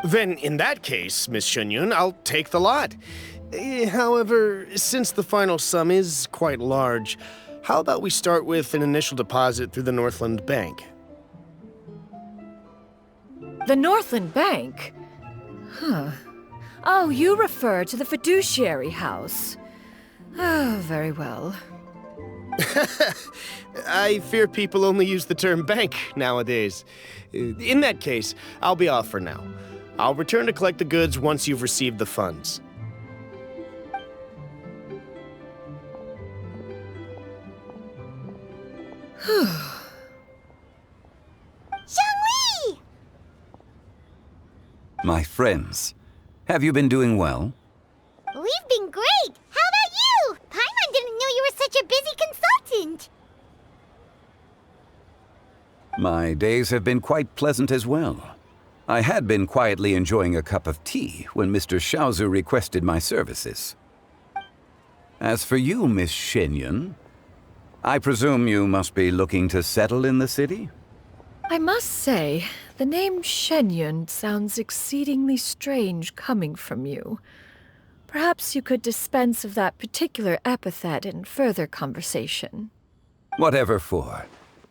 Then, in that case, Miss Xianyun, I'll take the lot. However, since the final sum is quite large, how about we start with an initial deposit through the Northland Bank? The Northland Bank? Huh. Oh, you refer to the fiduciary house. Oh, very well. I fear people only use the term bank nowadays. In that case, I'll be off for now. I'll return to collect the goods once you've received the funds. Xiangli! My friends, have you been doing well? We've been great! How about you? Paimon didn't know you were such a busy consultant! My days have been quite pleasant as well. I had been quietly enjoying a cup of tea when Mr. Xiaozu requested my services. As for you, Miss Xianyun, I presume you must be looking to settle in the city? I must say, the name Xianyun sounds exceedingly strange coming from you. Perhaps you could dispense of that particular epithet in further conversation. Whatever for.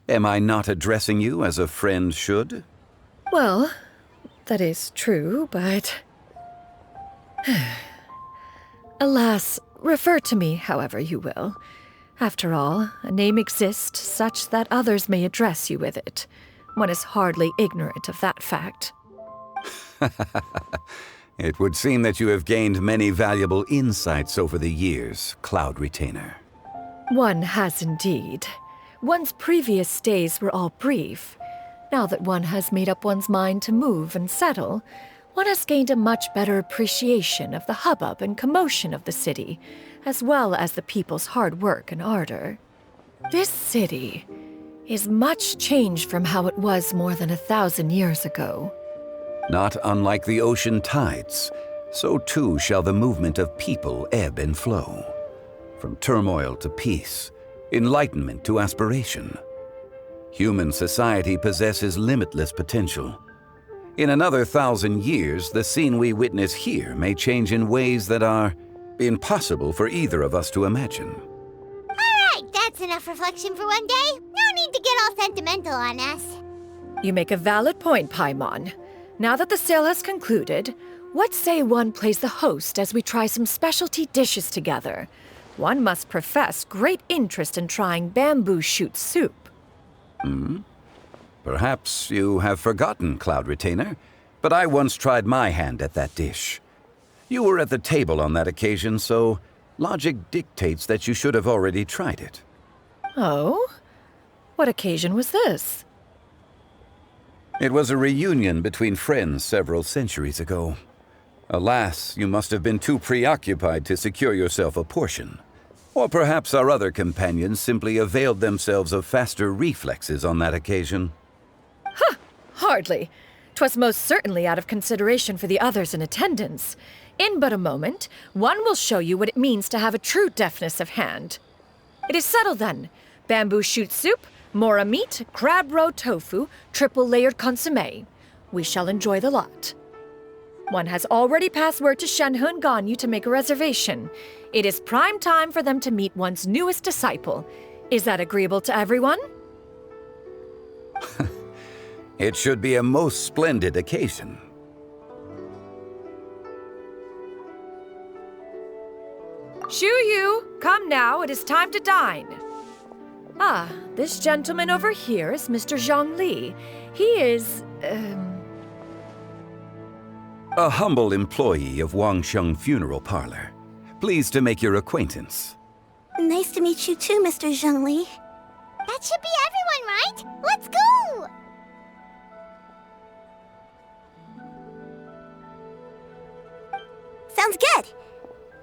Am I not addressing you as a friend should? Well, that is true, but... Alas, refer to me however you will. After all, a name exists such that others may address you with it. One is hardly ignorant of that fact. It would seem that you have gained many valuable insights over the years, Cloud Retainer. One has indeed. One's previous stays were all brief. Now that one has made up one's mind to move and settle, one has gained a much better appreciation of the hubbub and commotion of the city, as well as the people's hard work and ardor. This city is much changed from how it was more than 1,000 years ago. Not unlike the ocean tides, so too shall the movement of people ebb and flow. From turmoil to peace, enlightenment to aspiration. Human society possesses limitless potential. In another 1,000 years, the scene we witness here may change in ways that are impossible for either of us to imagine. Alright, that's enough reflection for one day. No need to get all sentimental on us. You make a valid point, Paimon. Now that the sale has concluded, what say one plays the host as we try some specialty dishes together? One must profess great interest in trying bamboo shoot soup. Perhaps you have forgotten, Cloud Retainer, but I once tried my hand at that dish. You were at the table on that occasion, so logic dictates that you should have already tried it. Oh? What occasion was this? It was a reunion between friends several centuries ago. Alas, you must have been too preoccupied to secure yourself a portion. Or perhaps our other companions simply availed themselves of faster reflexes on that occasion. Huh! Hardly. 'Twas most certainly out of consideration for the others in attendance. In but a moment, one will show you what it means to have a true deftness of hand. It is settled then. Bamboo shoot soup, mora meat, crab roe tofu, triple-layered consommé. We shall enjoy the lot. One has already passed word to Shenhe and Ganyu to make a reservation. It is prime time for them to meet one's newest disciple. Is that agreeable to everyone? It should be a most splendid occasion. Xianyun, come now, it is time to dine. Ah, this gentleman over here is Mr. Zhongli. He is, A humble employee of Wangsheng Funeral Parlor. Pleased to make your acquaintance. Nice to meet you too, Mr. Zhongli. That should be everyone, right? Let's go! Sounds good.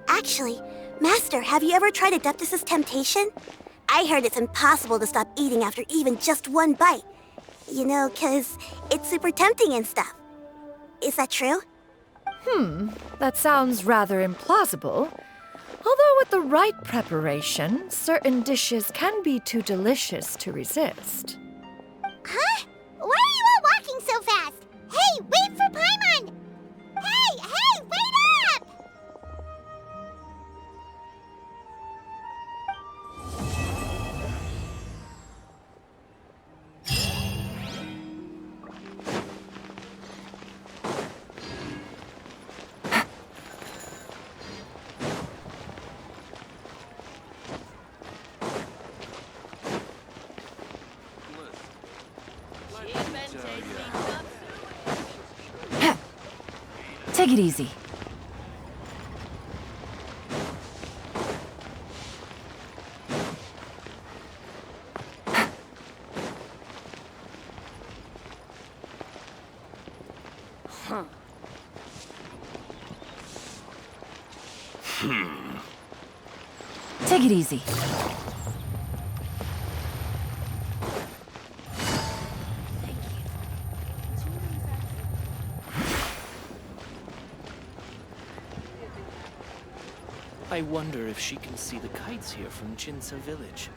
Actually, Master, have you ever tried Adeptus' temptation? I heard it's impossible to stop eating after even just one bite. You know, 'cause it's super tempting and stuff. Is that true? That sounds rather implausible. Although with the right preparation, certain dishes can be too delicious to resist. Huh? Why are you all walking so fast? Hey, wait for Paimon! Take it easy. Take it easy. I wonder if she can see the kites here from Jinsa village.